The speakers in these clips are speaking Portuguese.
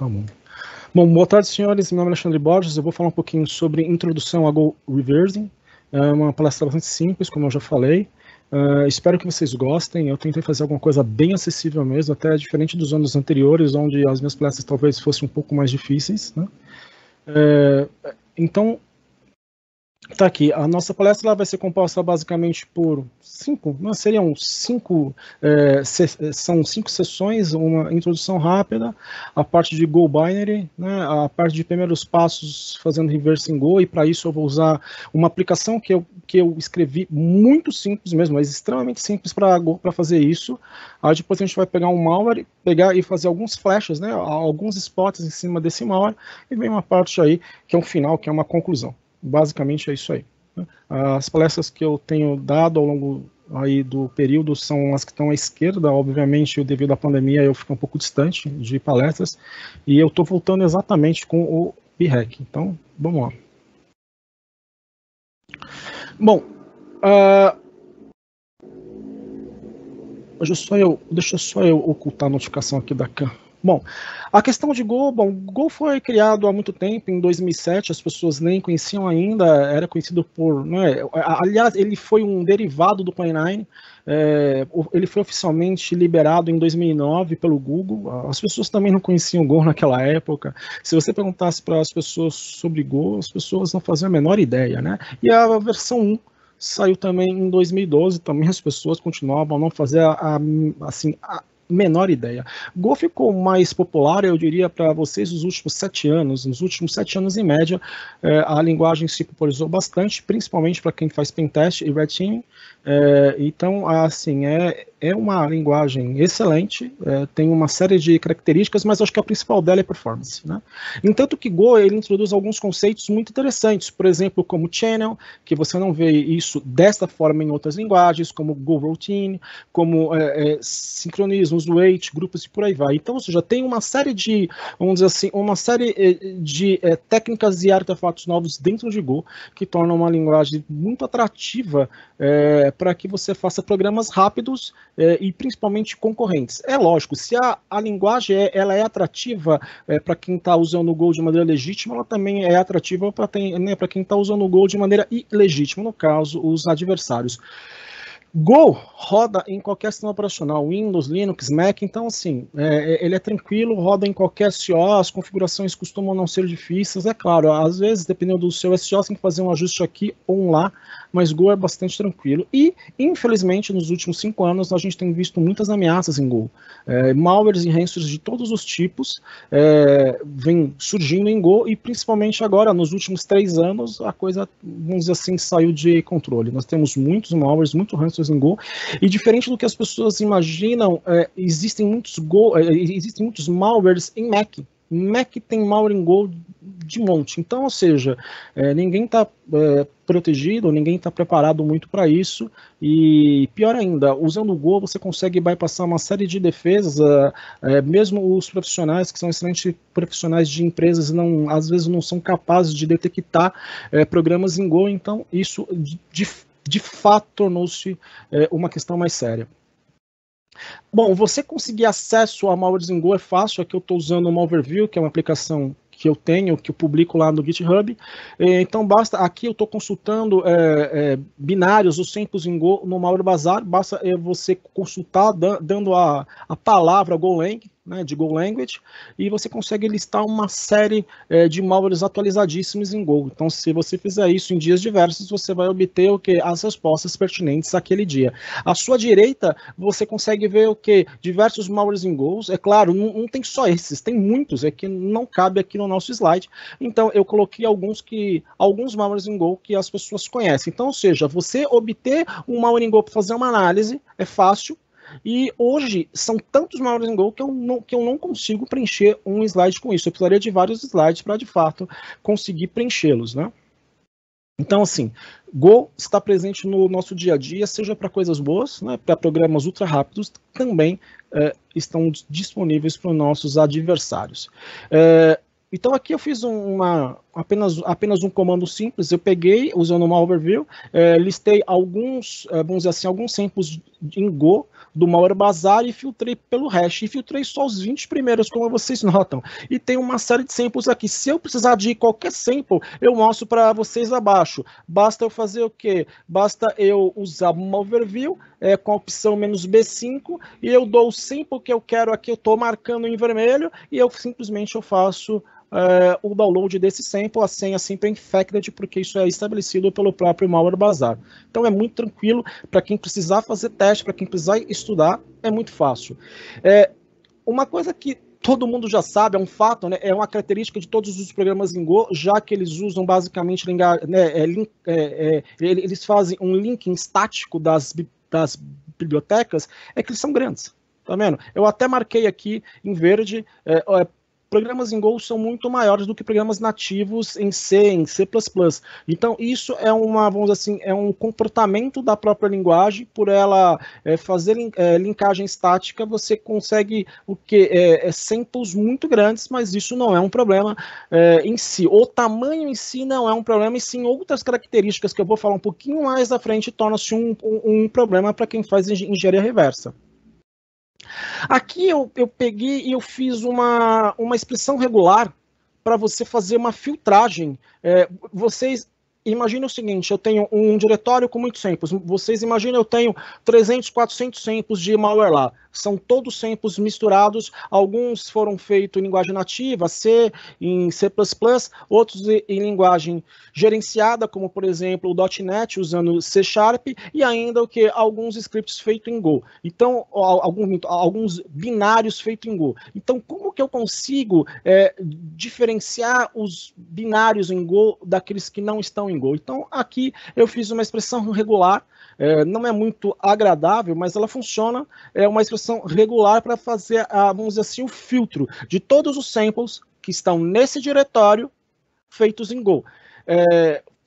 Tá bom. Bom, boa tarde, senhores. Meu nome é Alexandre Borges. Eu vou falar um pouquinho sobre introdução a Go Reversing. É uma palestra bastante simples, como eu já falei. Espero que vocês gostem. Eu tentei fazer alguma coisa bem acessível mesmo, até diferente dos anos anteriores, onde as minhas palestras talvez fossem um pouco mais difíceis, né? Então, tá aqui. A nossa palestra ela vai ser composta basicamente por são 5 sessões, uma introdução rápida, a parte de Go Binary, né, a parte de primeiros passos fazendo reverse em Go, e para isso eu vou usar uma aplicação que eu escrevi muito simples mesmo, mas extremamente simples para fazer isso. Aí depois a gente vai pegar um malware, pegar e fazer alguns flashes, né, alguns spots em cima desse malware, e vem uma parte aí que é um final, que é uma conclusão. Basicamente é isso aí. As palestras que eu tenho dado ao longo aí do período são as que estão à esquerda. Obviamente, devido à pandemia, eu fico um pouco distante de palestras, e eu estou voltando exatamente com o BHACK. Então, vamos lá. Bom, deixa só eu ocultar a notificação aqui da CAN. Bom, a questão de Go, Go foi criado há muito tempo, em 2007, as pessoas nem conheciam ainda, era conhecido por, né, aliás, ele foi um derivado do Play9, ele foi oficialmente liberado em 2009 pelo Google, as pessoas também não conheciam Go naquela época. Se você perguntasse para as pessoas sobre Go, as pessoas não faziam a menor ideia, né, e a versão 1 saiu também em 2012, também as pessoas continuavam a não fazer a menor ideia. Go ficou mais popular, eu diria, para vocês nos últimos 7 anos. Nos últimos 7 anos, em média, a linguagem se popularizou bastante, principalmente para quem faz pentest e red teaming. Então, assim, é uma linguagem excelente, tem uma série de características, mas acho que a principal dela é performance, né? Entanto que Go, ele introduz alguns conceitos muito interessantes, por exemplo, como channel, que você não vê isso desta forma em outras linguagens, como Go Routine, como sincronismos, wait, grupos e por aí vai. Então, ou seja, tem uma série de, vamos dizer assim, uma série de técnicas e artefatos novos dentro de Go, que tornam uma linguagem muito atrativa para que você faça programas rápidos e principalmente concorrentes. É lógico, se a linguagem ela é atrativa para quem está usando o Go de maneira legítima, ela também é atrativa para quem está usando o Go de maneira ilegítima, no caso, os adversários. Go roda em qualquer sistema operacional, Windows, Linux, Mac, então assim, ele é tranquilo, roda em qualquer SO, as configurações costumam não ser difíceis, é claro, às vezes, dependendo do seu SO, você tem que fazer um ajuste aqui ou lá, mas Go é bastante tranquilo. E, infelizmente, nos últimos 5 anos, a gente tem visto muitas ameaças em Go. Malwares e ransomwares de todos os tipos vêm surgindo em Go, e principalmente agora, nos últimos 3 anos, a coisa, vamos dizer assim, saiu de controle. Nós temos muitos malwares, muitos ransomwares em Go, e diferente do que as pessoas imaginam, existem muitos malwares em Mac. Mac tem malware em Go de monte. Então, ou seja, ninguém está protegido, ninguém está preparado muito para isso, e pior ainda, usando o Go você consegue bypassar uma série de defesas, mesmo os profissionais que são excelentes profissionais de empresas, às vezes não são capazes de detectar programas em Go, então isso de fato tornou-se uma questão mais séria. Bom, você conseguir acesso a malwares em Go é fácil. Aqui eu estou usando o Malwareview, que é uma aplicação que eu tenho, que eu publico lá no GitHub. Então basta, aqui eu estou consultando binários ou samples em Go no Malware Bazaar, basta você consultar dando a palavra Golang, né, de Go Language, e você consegue listar uma série de malwares atualizadíssimos em Go. Então, se você fizer isso em dias diversos, você vai obter as respostas pertinentes àquele dia. À sua direita, você consegue ver diversos malwares em Go. É claro, não tem só esses, tem muitos, que não cabe aqui no nosso slide. Então, eu coloquei alguns malwares em Go que as pessoas conhecem. Então, ou seja, você obter um malware em Go para fazer uma análise é fácil. E hoje são tantos malwares em Go que eu não consigo preencher um slide com isso. Eu precisaria de vários slides para, de fato, conseguir preenchê-los, né? Então, assim, Go está presente no nosso dia a dia, seja para coisas boas, né, para programas ultra rápidos, também estão disponíveis para os nossos adversários. Então aqui eu fiz apenas um comando simples. Eu peguei, usando o Malwareview, listei alguns, vamos dizer assim, alguns samples em Go do Malware Bazaar e filtrei pelo hash, e filtrei só os 20 primeiros, como vocês notam. E tem uma série de samples aqui. Se eu precisar de qualquer sample, eu mostro para vocês abaixo. Basta eu fazer o quê? Basta eu usar uma overview com a opção "-B5, e eu dou o sample que eu quero aqui, eu estou marcando em vermelho, e eu simplesmente faço o download desse sample, a senha sempre é infected, porque isso é estabelecido pelo próprio Malware Bazaar. Então é muito tranquilo, para quem precisar fazer teste, para quem precisar estudar, é muito fácil. Uma coisa que todo mundo já sabe, é um fato, né, é uma característica de todos os programas em Go, já que eles usam basicamente, eles fazem um linking estático das bibliotecas, é que eles são grandes. Tá vendo? Eu até marquei aqui em verde, programas em Go são muito maiores do que programas nativos em C, em C++. Então, isso é vamos dizer assim, é um comportamento da própria linguagem. Por ela fazer linkagem estática, você consegue samples muito grandes, mas isso não é um problema em si. O tamanho em si não é um problema, e sim outras características que eu vou falar um pouquinho mais à frente tornam-se um problema para quem faz engenharia reversa. Aqui eu peguei e eu fiz uma expressão regular para você fazer uma filtragem. Vocês imaginem o seguinte, eu tenho um diretório com muitos samples. Vocês imaginem, eu tenho 300, 400 samples de malware lá. São todos samples misturados. Alguns foram feitos em linguagem nativa, C, em C++, outros em linguagem gerenciada, como por exemplo o .NET usando C#, e ainda alguns scripts feitos em Go. Então, alguns binários feitos em Go. Então, como que eu consigo diferenciar os binários em Go daqueles que não estão em Go? Então, aqui eu fiz uma expressão regular, não é muito agradável, mas ela funciona, é uma expressão regular para fazer, vamos dizer assim, o filtro de todos os samples que estão nesse diretório feitos em Go.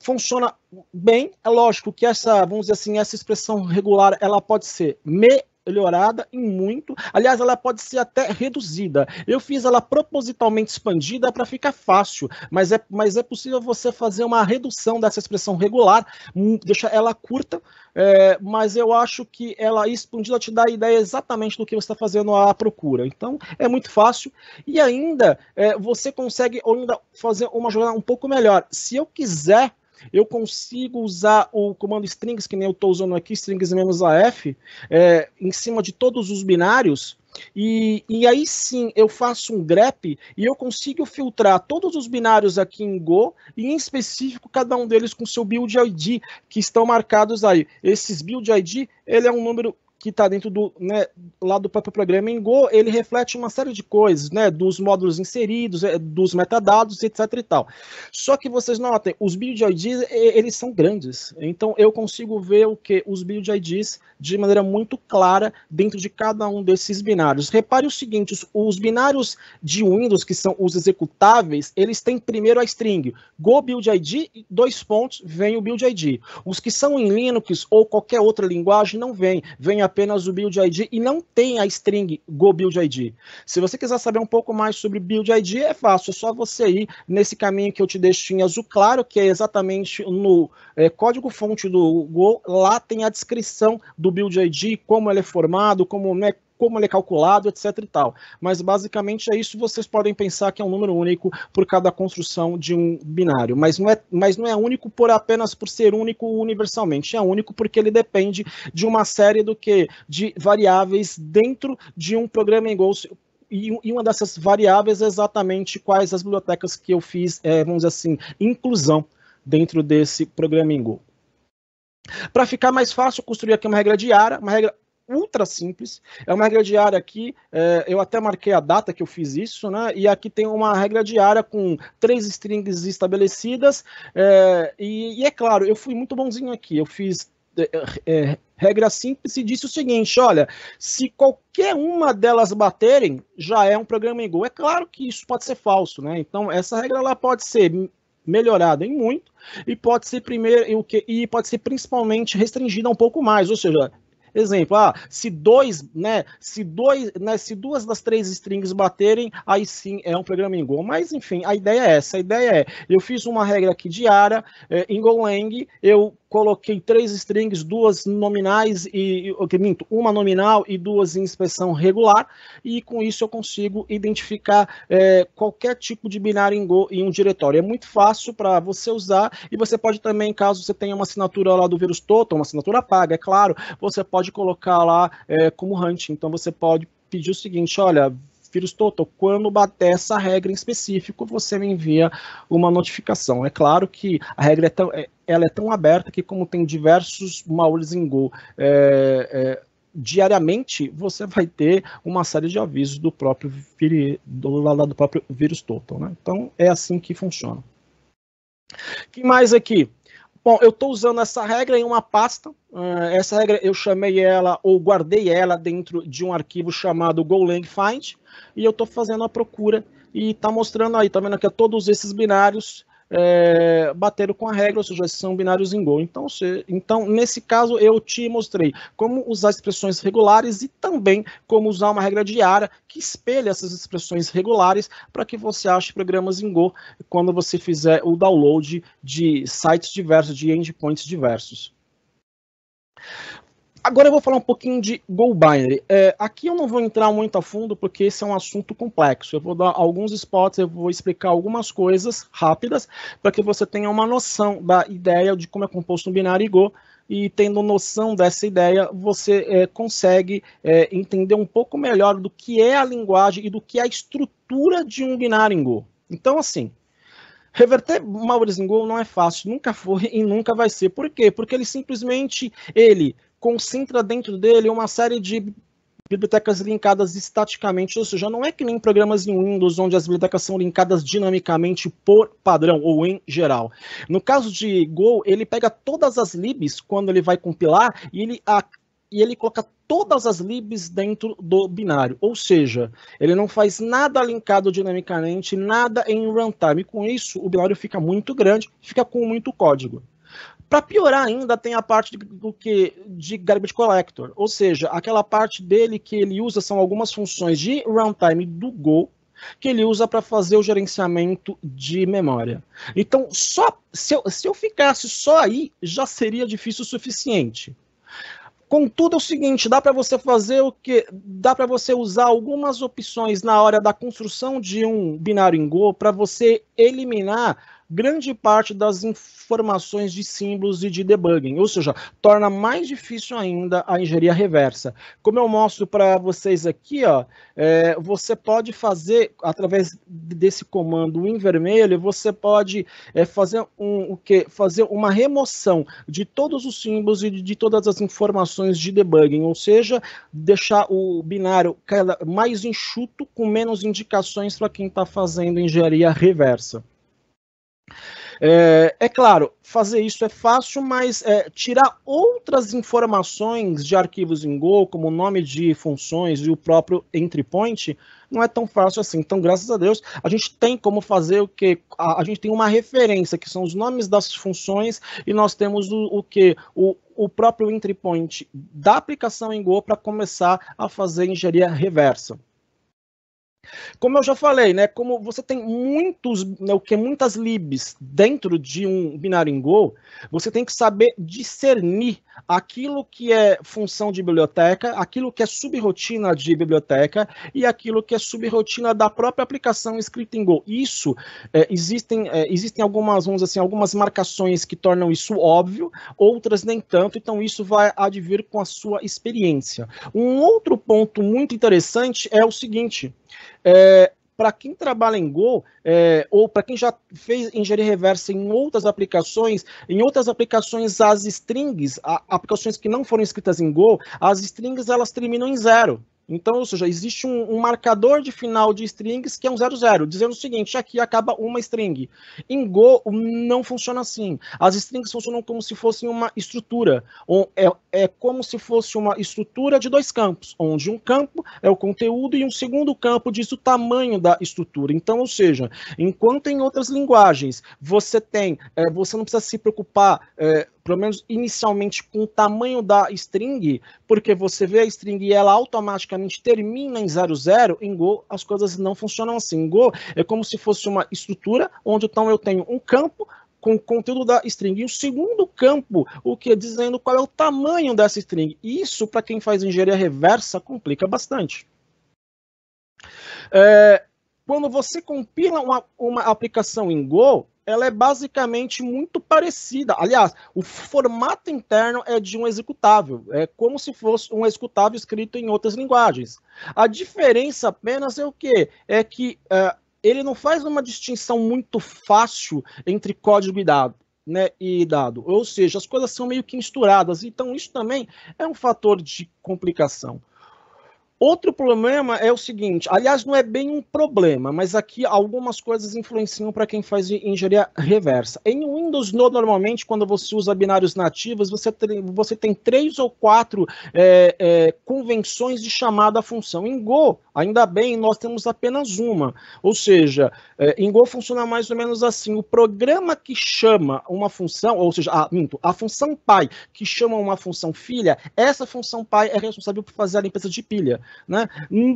Funciona bem, é lógico que vamos dizer assim, essa expressão regular, ela pode ser melhorada em muito, aliás, ela pode ser até reduzida. Eu fiz ela propositalmente expandida para ficar fácil, mas é possível você fazer uma redução dessa expressão regular, deixar ela curta, mas eu acho que ela expandida te dá a ideia exatamente do que você está fazendo à procura. Então, é muito fácil, e ainda você consegue ainda fazer uma jogada um pouco melhor. Se eu quiser, eu consigo usar o comando strings, que nem eu estou usando aqui, strings-af, em cima de todos os binários, e aí sim eu faço um grep e eu consigo filtrar todos os binários aqui em Go, e em específico cada um deles com seu build ID, que estão marcados aí. Esses build ID, ele é um número que está dentro lá do próprio programa em Go, ele reflete uma série de coisas, dos módulos inseridos, dos metadados, etc. e tal. Só que vocês notem, os build IDs, eles são grandes, então eu consigo ver os build IDs de maneira muito clara dentro de cada um desses binários. Repare o seguinte, os binários de Windows, que são os executáveis, eles têm primeiro a string, Go build ID, e 2 pontos, vem o build ID. Os que são em Linux ou qualquer outra linguagem não vem apenas o build ID e não tem a string Go build ID. Se você quiser saber um pouco mais sobre build ID, é fácil, é só você ir nesse caminho que eu te deixo em azul claro, que é exatamente no código-fonte do Go. Lá tem a descrição do build ID, como ele é formado, como ele é calculado, etc. e tal. Mas basicamente é isso. Vocês podem pensar que é um número único por cada construção de um binário, mas não é único apenas por ser único universalmente, é único porque ele depende de uma série de variáveis dentro de um programa em Go. E uma dessas variáveis é exatamente quais as bibliotecas que eu fiz, vamos dizer assim, inclusão dentro desse programa em Go. Para ficar mais fácil, eu construí aqui uma regra diária, uma regra ultra simples, é uma regra diária aqui, eu até marquei a data que eu fiz isso, né, e aqui tem uma regra diária com 3 strings estabelecidas, e é claro, eu fui muito bonzinho aqui, eu fiz regra simples e disse o seguinte, olha, se qualquer uma delas baterem, já é um programa em Go. É claro que isso pode ser falso, né, então essa regra ela pode ser melhorada em muito, e pode ser pode ser principalmente restringida um pouco mais, ou seja, exemplo, se duas das 3 strings baterem, aí sim é um programa em Go. Mas, enfim, a ideia é essa. A ideia é, eu fiz uma regra aqui diária, em Golang, eu coloquei 3 strings, 2 nominais, uma nominal e 2 em inspeção regular, e com isso eu consigo identificar qualquer tipo de binário em Go em um diretório. É muito fácil para você usar, e você pode também, caso você tenha uma assinatura lá do VirusTotal, uma assinatura paga, é claro, você pode colocar lá como hunting. Então você pode pedir o seguinte: olha, VirusTotal, quando bater essa regra em específico, você me envia uma notificação. É claro que a regra ela é tão aberta que, como tem diversos malwares em Go, diariamente você vai ter uma série de avisos do próprio VirusTotal, né? Então é assim que funciona. O que mais aqui? Bom, eu estou usando essa regra em uma pasta. Essa regra eu chamei ela, ou guardei ela dentro de um arquivo chamado GoLangFind, e eu estou fazendo a procura e está mostrando aí, tá vendo que todos esses binários bateram com a regra, ou seja, são binários em Go. Então, nesse caso, eu te mostrei como usar expressões regulares e também como usar uma regra diária que espelha essas expressões regulares para que você ache programas em Go quando você fizer o download de sites diversos, de endpoints diversos. Agora eu vou falar um pouquinho de Go Binary. Aqui eu não vou entrar muito a fundo, porque esse é um assunto complexo. Eu vou dar alguns spots, eu vou explicar algumas coisas rápidas, para que você tenha uma noção da ideia de como é composto um binário em Go, e tendo noção dessa ideia, você consegue entender um pouco melhor do que é a linguagem e do que é a estrutura de um binário em Go. Então, assim, reverter malwares em Go não é fácil, nunca foi e nunca vai ser. Por quê? Porque ele simplesmente concentra dentro dele uma série de bibliotecas linkadas estaticamente, ou seja, não é que nem programas em Windows, onde as bibliotecas são linkadas dinamicamente por padrão, ou em geral. No caso de Go, ele pega todas as libs quando ele vai compilar, e ele coloca todas as libs dentro do binário, ou seja, ele não faz nada linkado dinamicamente, nada em runtime. Com isso, o binário fica muito grande, fica com muito código. Para piorar ainda, tem a parte de garbage collector, ou seja, aquela parte dele que ele usa são algumas funções de runtime do Go, que ele usa para fazer o gerenciamento de memória. Então, se eu ficasse só aí, já seria difícil o suficiente. Contudo, é o seguinte, dá para você fazer o que? Dá para você usar algumas opções na hora da construção de um binário em Go para você eliminar grande parte das informações de símbolos e de debugging, ou seja, torna mais difícil ainda a engenharia reversa. Como eu mostro para vocês aqui, ó, você pode fazer, através desse comando em vermelho, você pode fazer uma remoção de todos os símbolos e de todas as informações de debugging, ou seja, deixar o binário mais enxuto, com menos indicações para quem está fazendo engenharia reversa. É claro, fazer isso é fácil, mas tirar outras informações de arquivos em Go, como o nome de funções e o próprio entry point, não é tão fácil assim. Então, graças a Deus, a gente tem como fazer o que? A gente tem uma referência, que são os nomes das funções, e nós temos o próprio entry point da aplicação em Go para começar a fazer engenharia reversa. Como eu já falei, né, como você tem muitas libs dentro de um binário em Go, você tem que saber discernir aquilo que é função de biblioteca, aquilo que é subrotina de biblioteca e aquilo que é subrotina da própria aplicação escrita em Go. Isso, existem algumas, vamos dizer assim, algumas marcações que tornam isso óbvio, outras nem tanto, então isso vai advir com a sua experiência. Um outro ponto muito interessante é o seguinte: para quem trabalha em Go, ou para quem já fez engenharia reversa em outras aplicações as strings, aplicações que não foram escritas em Go, as strings elas terminam em 0. Então, ou seja, existe um marcador de final de strings que é um 00, dizendo o seguinte: aqui acaba uma string. Em Go não funciona assim. As strings funcionam como se fossem uma estrutura. É como se fosse uma estrutura de 2 campos, onde um campo é o conteúdo e um segundo campo diz o tamanho da estrutura. Então, ou seja, enquanto em outras linguagens você não precisa se preocupar, pelo menos inicialmente, com o tamanho da string, porque você vê a string e ela automaticamente termina em 00, em Go as coisas não funcionam assim. Em Go é como se fosse uma estrutura, onde então eu tenho um campo com o conteúdo da string. E o segundo campo, o que? Dizendo qual é o tamanho dessa string. Isso, para quem faz engenharia reversa, complica bastante. Quando você compila uma aplicação em Go, ela é basicamente muito parecida. Aliás, o formato interno é de um executável. É como se fosse um executável escrito em outras linguagens. A diferença apenas é o quê? É que ele não faz uma distinção muito fácil entre código e dado. Né, e dado, ou seja, as coisas são meio que misturadas, então isso também é um fator de complicação. Outro problema é o seguinte, aliás, não é bem um problema, mas aqui algumas coisas influenciam para quem faz engenharia reversa. Em Windows, normalmente, quando você usa binários nativos, você tem 3 ou 4 convenções de chamada à função. Em Go, ainda bem, nós temos apenas uma. Ou seja, em Go funciona mais ou menos assim. O programa que chama uma função, ou seja, a função pai que chama uma função filha, essa função pai é responsável por fazer a limpeza de pilha. Né?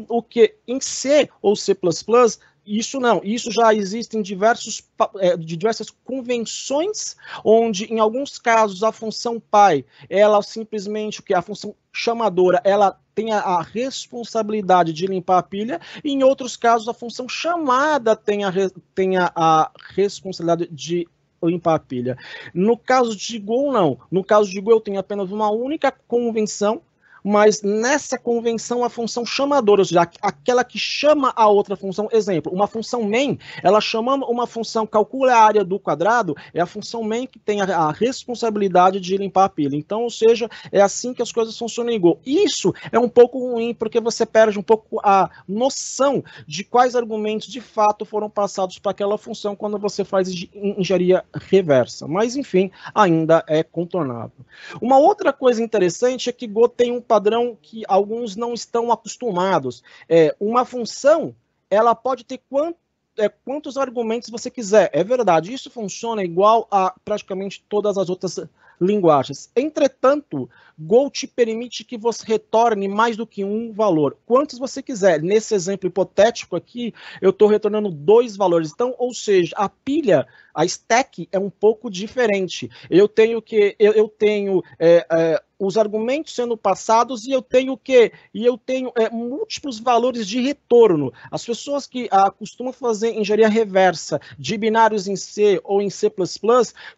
O que em C ou C++, isso não, isso já existem diversas convenções, onde em alguns casos a função pai, ela simplesmente, a função chamadora, ela tem a responsabilidade de limpar a pilha, e em outros casos a função chamada tem a responsabilidade de limpar a pilha. No caso de Go, não. No caso de Go, eu tenho apenas uma única convenção, mas nessa convenção a função chamadora, ou seja, aquela que chama a outra função, exemplo, uma função main, ela chamando uma função calcula a área do quadrado, é a função main que tem a responsabilidade de limpar a pilha. Então, ou seja, é assim que as coisas funcionam em Go. Isso é um pouco ruim, porque você perde um pouco a noção de quais argumentos de fato foram passados para aquela função quando você faz engenharia reversa. Mas, enfim, ainda é contornável. Uma outra coisa interessante é que Go tem um padrão que alguns não estão acostumados. Uma função, ela pode ter quantos argumentos você quiser. É verdade, isso funciona igual a praticamente todas as outras linguagens. Entretanto, Go te permite que você retorne mais do que um valor. Quantos você quiser. Nesse exemplo hipotético aqui, eu estou retornando 2 valores. Então, ou seja, a pilha, a stack é um pouco diferente. Eu tenho os argumentos sendo passados e eu tenho múltiplos valores de retorno. As pessoas que costumam fazer engenharia reversa de binários em C ou em C++,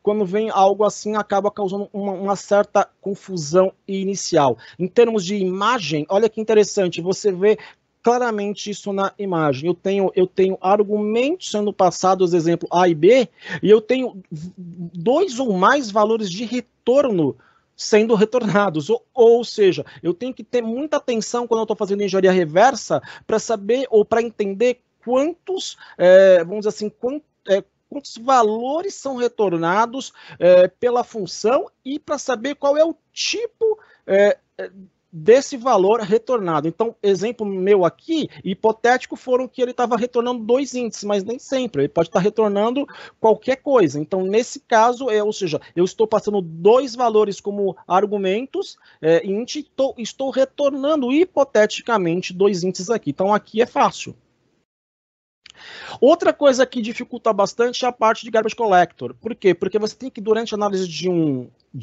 quando vem algo assim, acaba causando uma certa confusão inicial. Em termos de imagem, olha que interessante, você vê claramente isso na imagem. Eu tenho argumentos sendo passados, exemplo A e B, e eu tenho 2 ou mais valores de retorno sendo retornados, ou seja, eu tenho que ter muita atenção quando eu estou fazendo engenharia reversa para saber ou para entender quantos, vamos dizer assim, quantos valores são retornados pela função e para saber qual é o tipo desse valor retornado. Então, exemplo meu aqui, hipotético, foram que ele estava retornando 2 índices, mas nem sempre, ele pode estar retornando qualquer coisa. Então, nesse caso, ou seja, eu estou passando 2 valores como argumentos, int, estou retornando hipoteticamente 2 índices aqui. Então, aqui é fácil. Outra coisa que dificulta bastante é a parte de garbage collector. Por quê? Porque você tem que, durante a análise de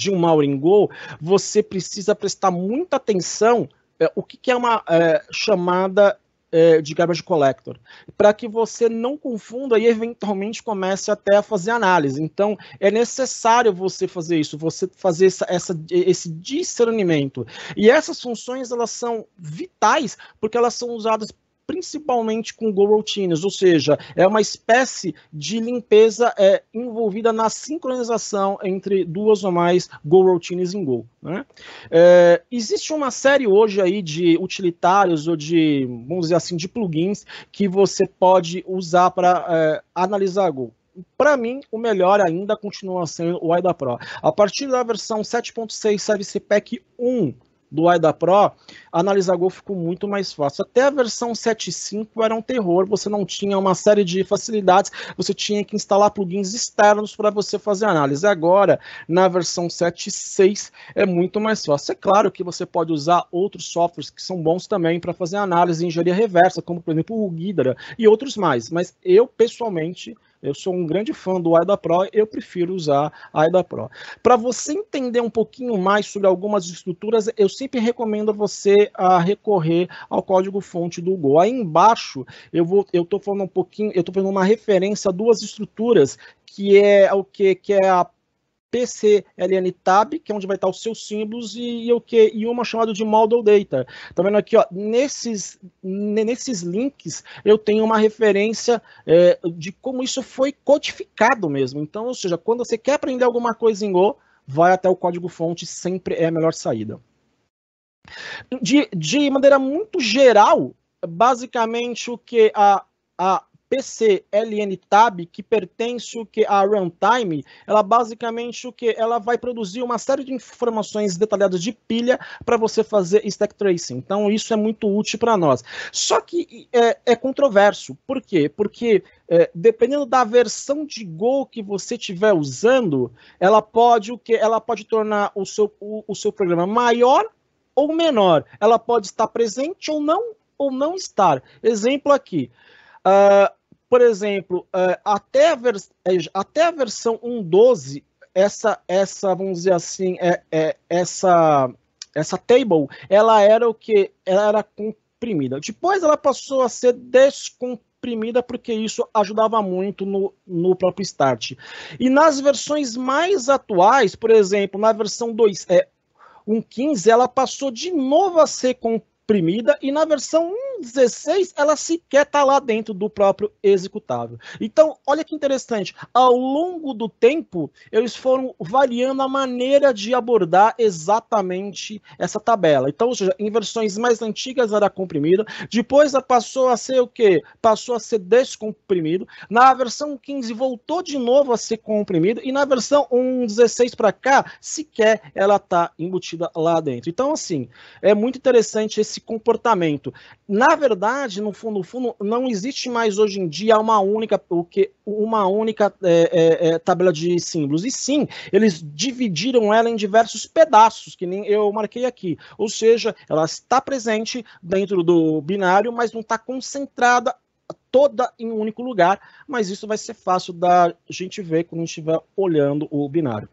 um malware em Go, você precisa prestar muita atenção o que é uma chamada de garbage collector, para que você não confunda e eventualmente comece até a fazer análise. Então, é necessário você fazer isso, você fazer esse discernimento. E essas funções, elas são vitais, porque elas são usadas principalmente com Go Routines, ou seja, é uma espécie de limpeza envolvida na sincronização entre 2 ou mais Go Routines em Go. Né? Existe uma série hoje aí de utilitários ou de, vamos dizer assim, de plugins que você pode usar para analisar Go. Para mim, o melhor ainda continua sendo o AIDA Pro. A partir da versão 7.6 Service Pack 1 do AIDA Pro, analisar Go ficou muito mais fácil. Até a versão 7.5 era um terror, você não tinha uma série de facilidades, você tinha que instalar plugins externos para você fazer análise. Agora, na versão 7.6, é muito mais fácil. É claro que você pode usar outros softwares que são bons também para fazer análise em engenharia reversa, como, por exemplo, o Ghidra e outros mais, mas eu, pessoalmente, Eu sou um grande fã do AIDA Pro, eu prefiro usar AIDA Pro. Para você entender um pouquinho mais sobre algumas estruturas, eu sempre recomendo você recorrer ao código-fonte do Go. Aí embaixo, eu estou falando um pouquinho, eu estou fazendo uma referência a duas estruturas, que é o que é a PCLN-Tab, que é onde vai estar os seus símbolos, e uma chamada de Model Data. Tá vendo aqui, ó, nesses links eu tenho uma referência de como isso foi codificado mesmo. Então, ou seja, quando você quer aprender alguma coisa em Go, vai até o código-fonte, sempre é a melhor saída. De maneira muito geral, basicamente o que a PCLN-Tab, que pertence o que a runtime, ela basicamente o que ela vai produzir uma série de informações detalhadas de pilha para você fazer stack tracing. Então isso é muito útil para nós. Só que é controverso. Por quê? Porque dependendo da versão de Go que você estiver usando, ela pode tornar o seu programa maior ou menor. Ela pode estar presente ou não estar. Exemplo aqui. Por exemplo, até a versão 1.12, vamos dizer assim, essa table, ela era o que? Ela era comprimida. Depois ela passou a ser descomprimida, porque isso ajudava muito no próprio Start. E nas versões mais atuais, por exemplo, na versão 1.15, ela passou de novo a ser comprimida, e na versão 1.16 ela sequer está lá dentro do próprio executável. Então, olha que interessante, ao longo do tempo, eles foram variando a maneira de abordar exatamente essa tabela. Então, ou seja, em versões mais antigas era comprimida, depois passou a ser o quê? Passou a ser descomprimido, na versão 15 voltou de novo a ser comprimido, e na versão 1.16 para cá, sequer ela está embutida lá dentro. Então, assim, é muito interessante esse comportamento. Na verdade, no fundo, não existe mais hoje em dia uma única tabela de símbolos. E sim, eles dividiram ela em diversos pedaços, que nem eu marquei aqui. Ou seja, ela está presente dentro do binário, mas não está concentrada toda em um único lugar. Mas isso vai ser fácil da gente ver quando a gente estiver olhando o binário.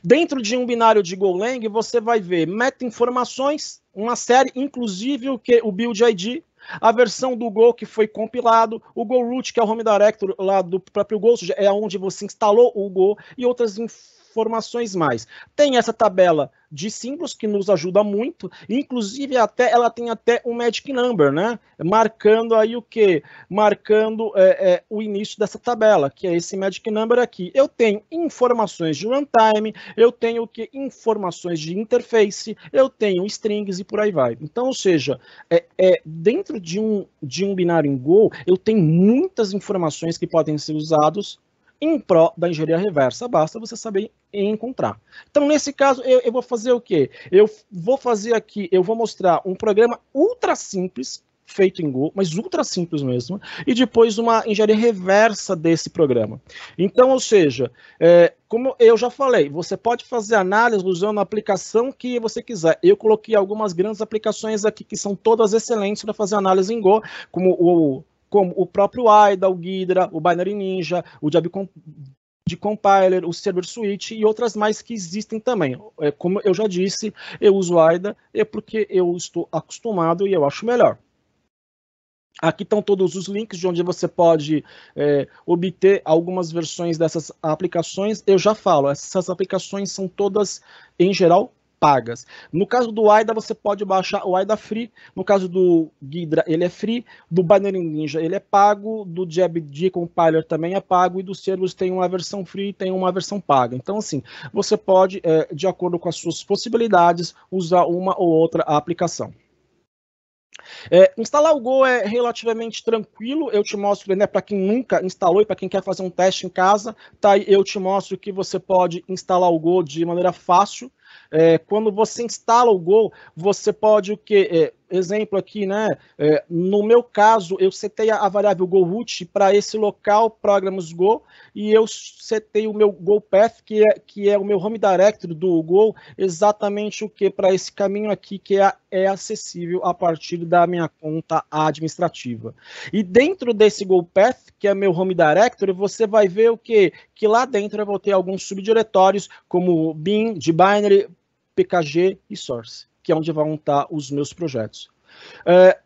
Dentro de um binário de Golang, você vai ver meta-informações, uma série, inclusive o build ID, a versão do Go que foi compilado, o Go root, que é o home directory lá do próprio Go, ou seja, é onde você instalou o Go, e outras informações mais. Tem essa tabela de símbolos que nos ajuda muito, inclusive ela tem até um magic number, né? Marcando aí o quê? Marcando o início dessa tabela, que é esse magic number aqui. Eu tenho informações de runtime, eu tenho o que? Informações de interface, eu tenho strings e por aí vai. Então, ou seja, dentro de um binário em Go, eu tenho muitas informações que podem ser usadas em prol da engenharia reversa, basta você saber encontrar. Então, nesse caso, eu vou fazer o quê? Eu vou fazer aqui, eu vou mostrar um programa ultra simples, feito em Go, mas ultra simples mesmo, e depois uma engenharia reversa desse programa. Então, ou seja, como eu já falei, você pode fazer análise usando a aplicação que você quiser. Eu coloquei algumas grandes aplicações aqui que são todas excelentes para fazer análise em Go, como o próprio AIDA, o Ghidra, o Binary Ninja, o de compiler, o server switch e outras mais que existem também. Como eu já disse, eu uso o AIDA porque eu estou acostumado e eu acho melhor. Aqui estão todos os links de onde você pode obter algumas versões dessas aplicações. Eu já falo, essas aplicações são todas, em geral, pagas. No caso do AIDA, você pode baixar o AIDA Free. No caso do Ghidra, ele é free. Do Binary Ninja, ele é pago. Do JBD Compiler também é pago. E do Servos tem uma versão free e tem uma versão paga. Então, assim, você pode, de acordo com as suas possibilidades, usar uma ou outra aplicação. Instalar o Go é relativamente tranquilo. Eu te mostro, né, para quem nunca instalou e para quem quer fazer um teste em casa, tá? Eu te mostro que você pode instalar o Go de maneira fácil. Quando você instala o Go, você pode exemplo aqui, né? No meu caso, eu setei a variável GoRoot para esse local, programs Go, e eu setei o meu GoPath, que é o meu home directory do Go, exatamente o que? Para esse caminho aqui, que é acessível a partir da minha conta administrativa. E dentro desse GoPath, que é meu home directory, você vai ver o quê? Que lá dentro eu vou ter alguns subdiretórios, como bin, dbinary, pkg e source, que é onde vão estar os meus projetos.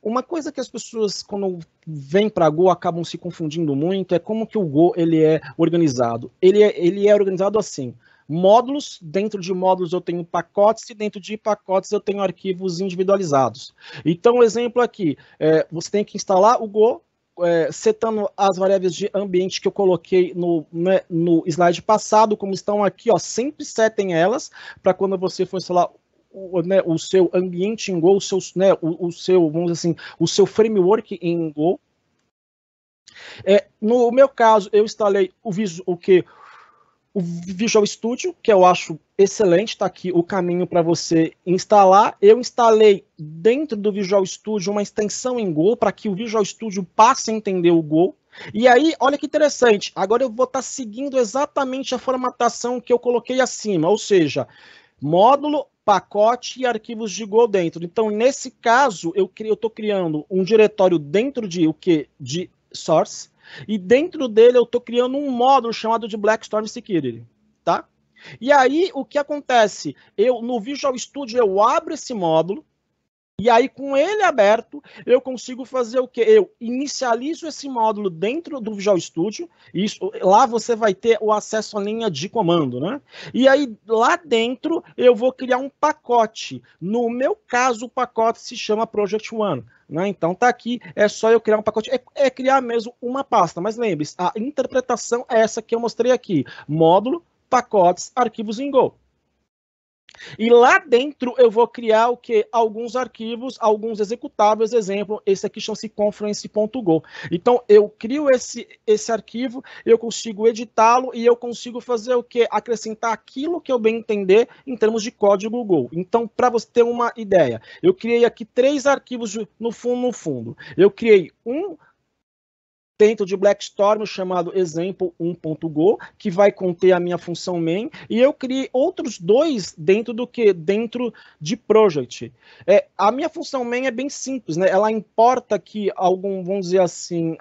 Uma coisa que as pessoas, quando vêm para Go, acabam se confundindo muito, é como que o Go ele é organizado. Ele é organizado assim, módulos, dentro de módulos eu tenho pacotes, e dentro de pacotes eu tenho arquivos individualizados. Então, exemplo aqui, você tem que instalar o Go, setando as variáveis de ambiente que eu coloquei no slide passado, como estão aqui, ó, sempre setem elas, para quando você for instalar o seu ambiente em Go, o seu, vamos dizer assim, o seu framework em Go. No meu caso, eu instalei o Visual Studio, que eu acho excelente, está aqui o caminho para você instalar. Eu instalei dentro do Visual Studio uma extensão em Go, para que o Visual Studio passe a entender o Go. E aí, olha que interessante, agora eu vou estar seguindo exatamente a formatação que eu coloquei acima, ou seja, módulo, pacote e arquivos de Go dentro. Então, nesse caso, eu estou criando um diretório dentro de o que? De source, e dentro dele eu estou criando um módulo chamado de Blackstorm Security, tá? E aí, o que acontece? No Visual Studio, eu abro esse módulo, e aí, com ele aberto, eu consigo fazer o quê? Eu inicializo esse módulo dentro do Visual Studio, lá você vai ter o acesso à linha de comando, né? E aí, lá dentro, eu vou criar um pacote. No meu caso, o pacote se chama Project One, né? Então, tá aqui, é só eu criar um pacote, é criar mesmo uma pasta. Mas lembre-se, a interpretação é essa que eu mostrei aqui. Módulo, pacotes, arquivos em Go. E lá dentro eu vou criar o que? Alguns arquivos, alguns executáveis, exemplo, esse aqui chama-se conference.go. Então eu crio esse arquivo, eu consigo editá-lo e eu consigo fazer o que? Acrescentar aquilo que eu bem entender em termos de código Go. Então, para você ter uma ideia, eu criei aqui 3 arquivos no fundo. Eu criei um dentro de Blackstorm chamado example1.go, que vai conter a minha função main, e eu criei outros 2 dentro do que? Dentro de project. A minha função main é bem simples, né? Ela importa que vamos dizer assim,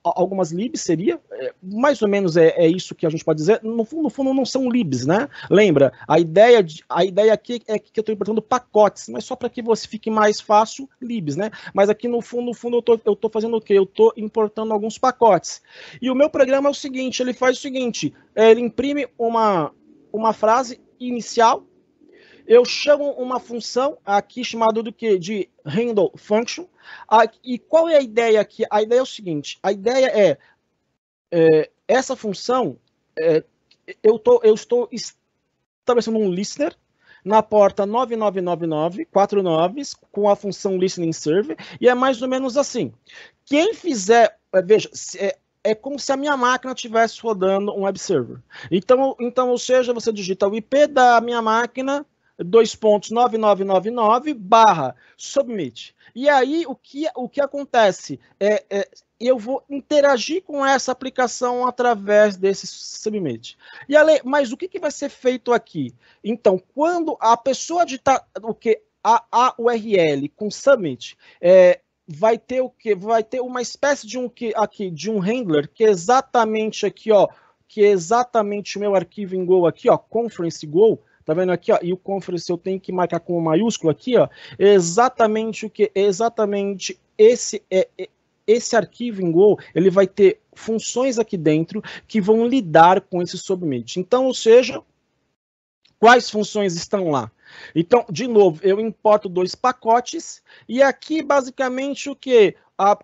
algumas libs seria, mais ou menos é isso que a gente pode dizer. No fundo não são libs, né? Lembra, a ideia aqui é que eu estou importando pacotes, mas só para que você fique mais fácil, libs, né? Mas aqui no fundo eu estou fazendo o quê? Eu estou importando alguns pacotes. E o meu programa é o seguinte, ele faz o seguinte, ele imprime uma frase inicial, eu chamo uma função aqui chamada do que? De handle function. E qual é a ideia aqui? A ideia é o seguinte, a ideia essa função, eu estou estabelecendo um listener na porta 9999, 4 noves, com a função listening server, e é mais ou menos assim. Quem fizer, veja, é como se a minha máquina estivesse rodando um web server. Então, ou seja, você digita o IP da minha máquina, 2.9999/submit. E aí, o que acontece? Eu vou interagir com essa aplicação através desse submit. Mas o que vai ser feito aqui? Então, quando a pessoa digitar a URL com submit, vai ter o quê? Vai ter uma espécie de um handler, que é exatamente aqui, ó, que é exatamente o meu arquivo em Go aqui, ó, conference Go. Tá vendo aqui, ó? E o conference eu tenho que marcar com uma maiúscula aqui, ó. Exatamente o que? Exatamente esse arquivo em Go, ele vai ter funções aqui dentro que vão lidar com esse submit. Então, ou seja, quais funções estão lá? Então, de novo, eu importo 2 pacotes e aqui, basicamente, o que?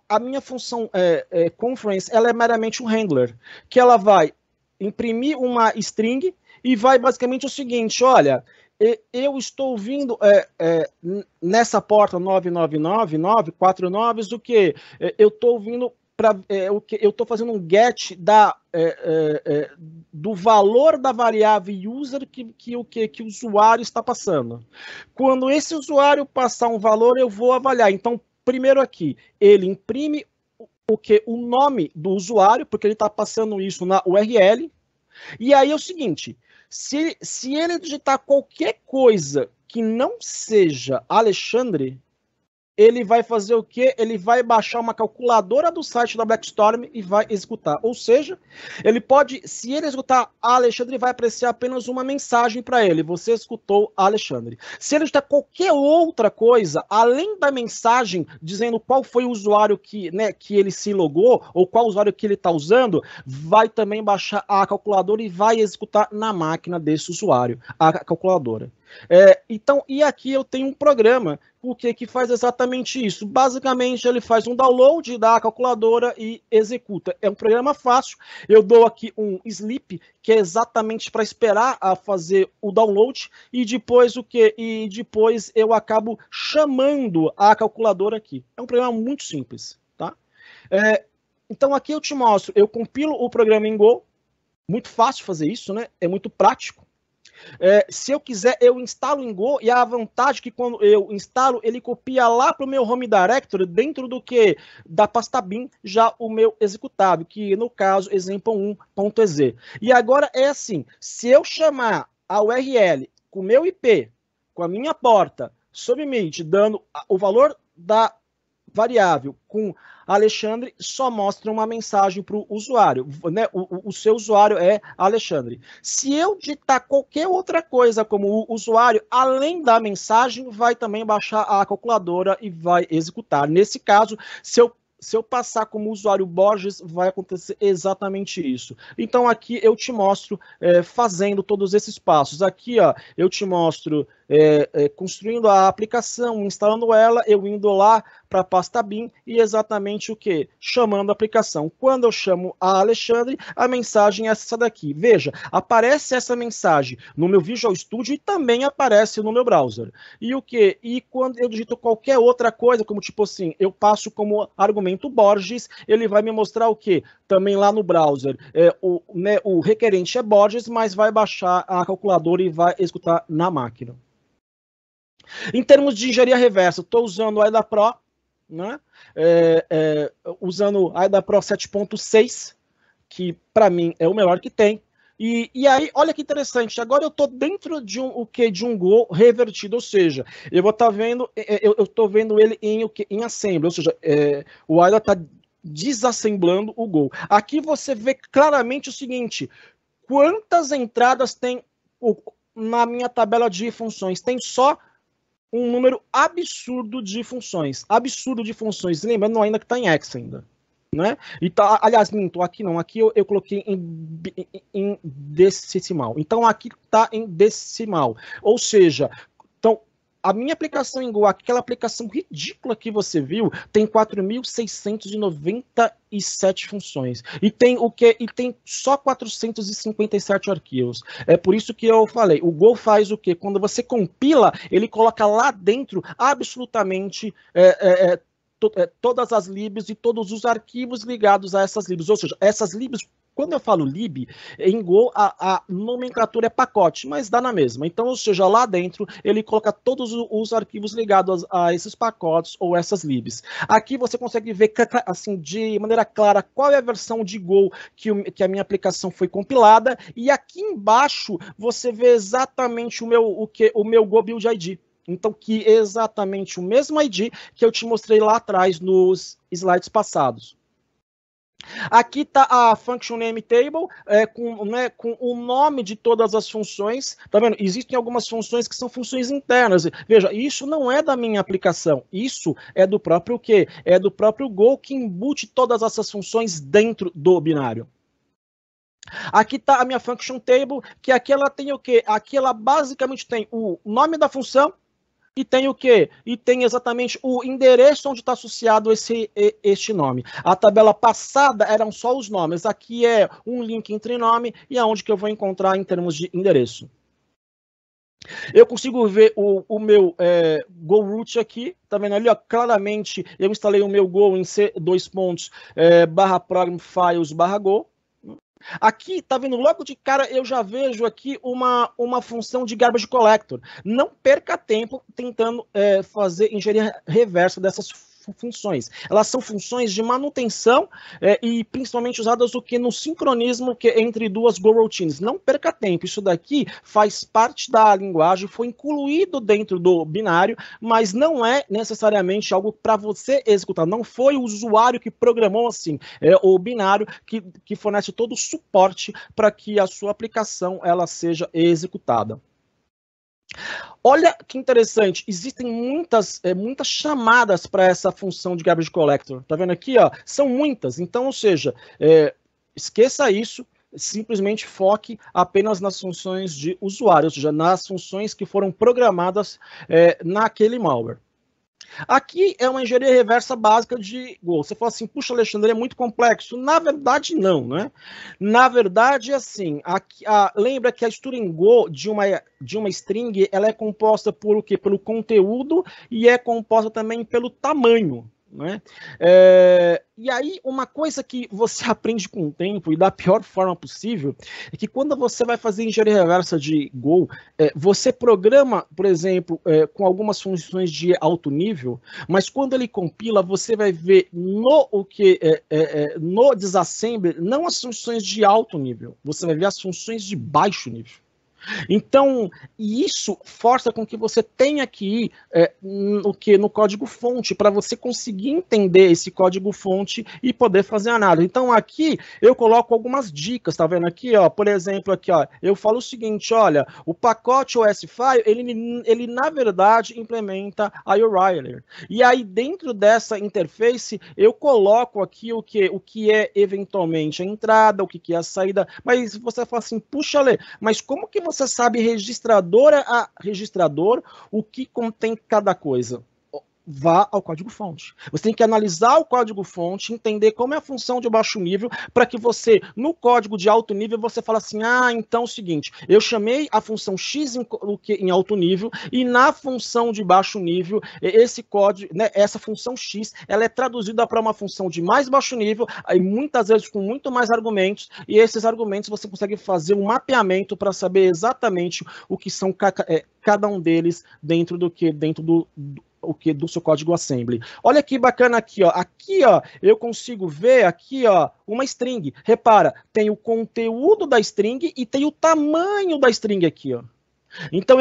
A minha função conference, ela é meramente um handler, que ela vai imprimir uma string e vai basicamente o seguinte, olha, eu estou ouvindo nessa porta 9999, 4 noves, o que? Eu estou ouvindo eu estou fazendo um get do valor da variável user que o usuário está passando. Quando esse usuário passar um valor, eu vou avaliar. Então, primeiro aqui, ele imprime o nome do usuário, porque ele está passando isso na URL. E aí é o seguinte, se ele digitar qualquer coisa que não seja Alexandre, ele vai fazer o quê? Ele vai baixar uma calculadora do site da Blackstorm e vai executar. Ou seja, ele pode, se ele executar Alexandre, vai aparecer apenas uma mensagem para ele. Você executou Alexandre. Se ele digitar qualquer outra coisa, além da mensagem dizendo qual foi o usuário que ele se logou, ou qual usuário que ele está usando, vai também baixar a calculadora e vai executar na máquina desse usuário, a calculadora. Então, e aqui eu tenho um programa que faz exatamente isso. Basicamente, ele faz um download da calculadora e executa. É um programa fácil. Eu dou aqui um sleep, que é exatamente para esperar a fazer o download, e depois o quê? E depois eu acabo chamando a calculadora aqui. É um programa muito simples, tá? Então, aqui eu te mostro, eu compilo o programa em Go, muito fácil fazer isso, né? É muito prático. Se eu quiser, eu instalo em Go, e a vantagem é que quando eu instalo, ele copia lá para o meu home directory, dentro do que? Da pasta bin, já o meu executável, que no caso, example1.exe. E agora é assim, se eu chamar a URL com o meu IP, com a minha porta, submit, dando o valor da variável com Alexandre, só mostra uma mensagem para o usuário, né? O seu usuário é Alexandre. Se eu digitar qualquer outra coisa como o usuário, além da mensagem, vai também baixar a calculadora e vai executar. Nesse caso, se eu passar como usuário Borges, vai acontecer exatamente isso. Então, aqui eu te mostro fazendo todos esses passos. Aqui, ó, eu te mostro construindo a aplicação, instalando ela, eu indo lá para a pasta bin e exatamente o que? Chamando a aplicação. Quando eu chamo a Alexandre, a mensagem é essa daqui. Veja, aparece essa mensagem no meu Visual Studio e também aparece no meu browser. E o que? E quando eu digito qualquer outra coisa, como tipo assim, eu passo como argumento Borges, ele vai me mostrar o que? Também lá no browser. O requerente é Borges, mas vai baixar a calculadora e vai executar na máquina. Em termos de engenharia reversa, estou usando o AIDA Pro, né? Usando o AIDA Pro 7.6, que para mim é o melhor que tem. E aí, olha que interessante, agora eu estou dentro de um Go revertido, ou seja, eu vou estar vendo, eu estou vendo ele em assembly, ou seja, o AIDA está desassemblando o Go. Aqui você vê claramente o seguinte, quantas entradas tem na minha tabela de funções? Tem só um número absurdo de funções. Lembrando ainda que está em X ainda. Né? Então, aliás, minto, aqui não. Aqui eu coloquei em decimal. Então, aqui está em decimal. Ou seja, então, a minha aplicação em Go, aquela aplicação ridícula que você viu, tem 4.697 funções. E tem o quê? E tem só 457 arquivos. É por isso que eu falei, o Go faz o quê? Quando você compila, ele coloca lá dentro absolutamente todas as libs e todos os arquivos ligados a essas libs. Ou seja, essas libs, quando eu falo lib, em Go a nomenclatura é pacote, mas dá na mesma. Então, ou seja, lá dentro ele coloca todos os arquivos ligados a esses pacotes ou essas libs. Aqui você consegue ver assim, de maneira clara qual é a versão de Go que a minha aplicação foi compilada, e aqui embaixo você vê exatamente o meu Go Build ID. Então, que é exatamente o mesmo ID que eu te mostrei lá atrás nos slides passados. Aqui está a Function Name Table, com o nome de todas as funções. Tá vendo? Existem algumas funções que são funções internas. Veja, isso não é da minha aplicação. Isso é do próprio quê? É do próprio Go, que embute todas essas funções dentro do binário. Aqui está a minha Function Table, que aqui ela tem o quê? Aqui ela basicamente tem o nome da função, e tem o quê? E tem exatamente o endereço onde está associado este nome. A tabela passada eram só os nomes. Aqui é um link entre nome e aonde que eu vou encontrar em termos de endereço. Eu consigo ver o meu Go root aqui, tá vendo ali, ó, claramente eu instalei o meu Go em C, dois pontos, barra program files barra Go. Aqui, tá vendo, logo de cara eu já vejo aqui uma função de garbage collector. Não perca tempo tentando fazer engenharia reversa dessas funções. Elas são funções de manutenção e principalmente usadas o que no sincronismo que entre duas Go routines. Não perca tempo, isso daqui faz parte da linguagem, foi incluído dentro do binário, mas não é necessariamente algo para você executar. Não foi o usuário que programou assim, é o binário que fornece todo o suporte para que a sua aplicação ela seja executada. Olha que interessante, existem muitas chamadas para essa função de garbage collector. Tá vendo aqui, ó? São muitas. Então, ou seja, esqueça isso, simplesmente foque apenas nas funções de usuário, ou seja, nas funções que foram programadas naquele malware. Aqui é uma engenharia reversa básica de Go. Você fala assim, puxa, Alexandre, é muito complexo. Na verdade, não, né? Na verdade, assim, lembra que a estrutura em Go de uma string, ela é composta por o quê? Pelo conteúdo e é composta também pelo tamanho. Né? E aí, uma coisa que você aprende com o tempo e da pior forma possível é que quando você vai fazer engenharia reversa de Go, você programa, por exemplo, com algumas funções de alto nível, mas quando ele compila, você vai ver no disassembly não as funções de alto nível, você vai ver as funções de baixo nível. Então, isso força com que você tenha que ir no código-fonte, para você conseguir entender esse código-fonte e poder fazer análise. Então, aqui eu coloco algumas dicas, tá vendo aqui, ó? Por exemplo, aqui, ó, eu falo o seguinte, olha, o pacote OS-File, ele na verdade implementa a URL. E aí, dentro dessa interface, eu coloco aqui o que é eventualmente a entrada, o que é a saída, mas você fala assim, puxa, Lê, mas como que você sabe registrador a registrador o que contém cada coisa? Vá ao código-fonte. Você tem que analisar o código-fonte, entender como é a função de baixo nível, para que você, no código de alto nível, você fala assim, então é o seguinte, eu chamei a função X em alto nível, e na função de baixo nível, esse código, né, essa função X, ela é traduzida para uma função de mais baixo nível, aí muitas vezes com muito mais argumentos, e esses argumentos você consegue fazer um mapeamento para saber exatamente o que são cada um deles dentro do do seu código assembly. Olha que bacana aqui, ó. Aqui, ó, eu consigo ver aqui, ó, uma string. Repara, tem o conteúdo da string e tem o tamanho da string aqui, ó. Então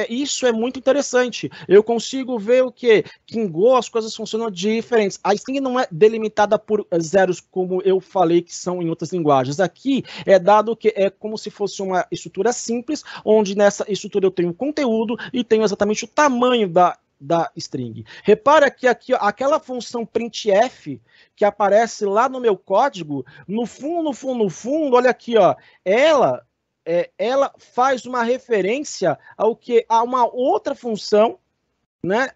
isso é muito interessante. Eu consigo ver o quê? Que em Go as coisas funcionam diferentes. A string não é delimitada por zeros, como eu falei que são em outras linguagens. Aqui é dado que é como se fosse uma estrutura simples, onde nessa estrutura eu tenho o conteúdo e tenho exatamente o tamanho da string. Repara que aqui, ó, aquela função printf que aparece lá no meu código, no fundo, olha aqui, ó, ela faz uma referência a uma outra função, né,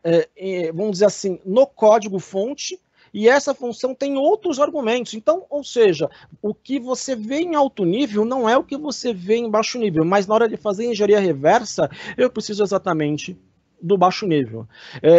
vamos dizer assim, no código-fonte, e essa função tem outros argumentos. Então, ou seja, o que você vê em alto nível não é o que você vê em baixo nível, mas na hora de fazer engenharia reversa, eu preciso exatamente do baixo nível.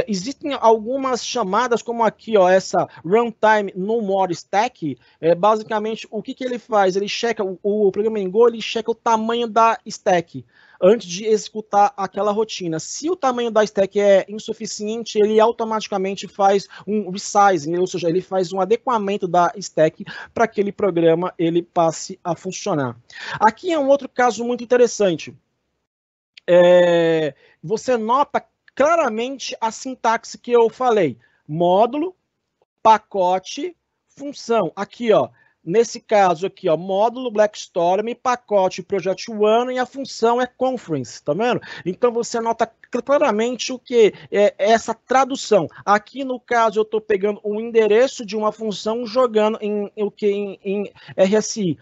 Existem algumas chamadas, como aqui, ó, essa runtime no more stack. Basicamente, o que ele faz? Ele checa, o programa em Go, ele checa o tamanho da stack antes de executar aquela rotina. Se o tamanho da stack é insuficiente, ele automaticamente faz um resizing, ou seja, ele faz um adequamento da stack para que aquele programa ele passe a funcionar. Aqui é um outro caso muito interessante. Você nota claramente a sintaxe que eu falei. Módulo, pacote, função. Aqui, ó, nesse caso aqui, ó, módulo Blackstorm, pacote Project One e a função é Conference, tá vendo? Então você nota claramente o que é essa tradução. Aqui no caso eu estou pegando um endereço de uma função jogando em RSI.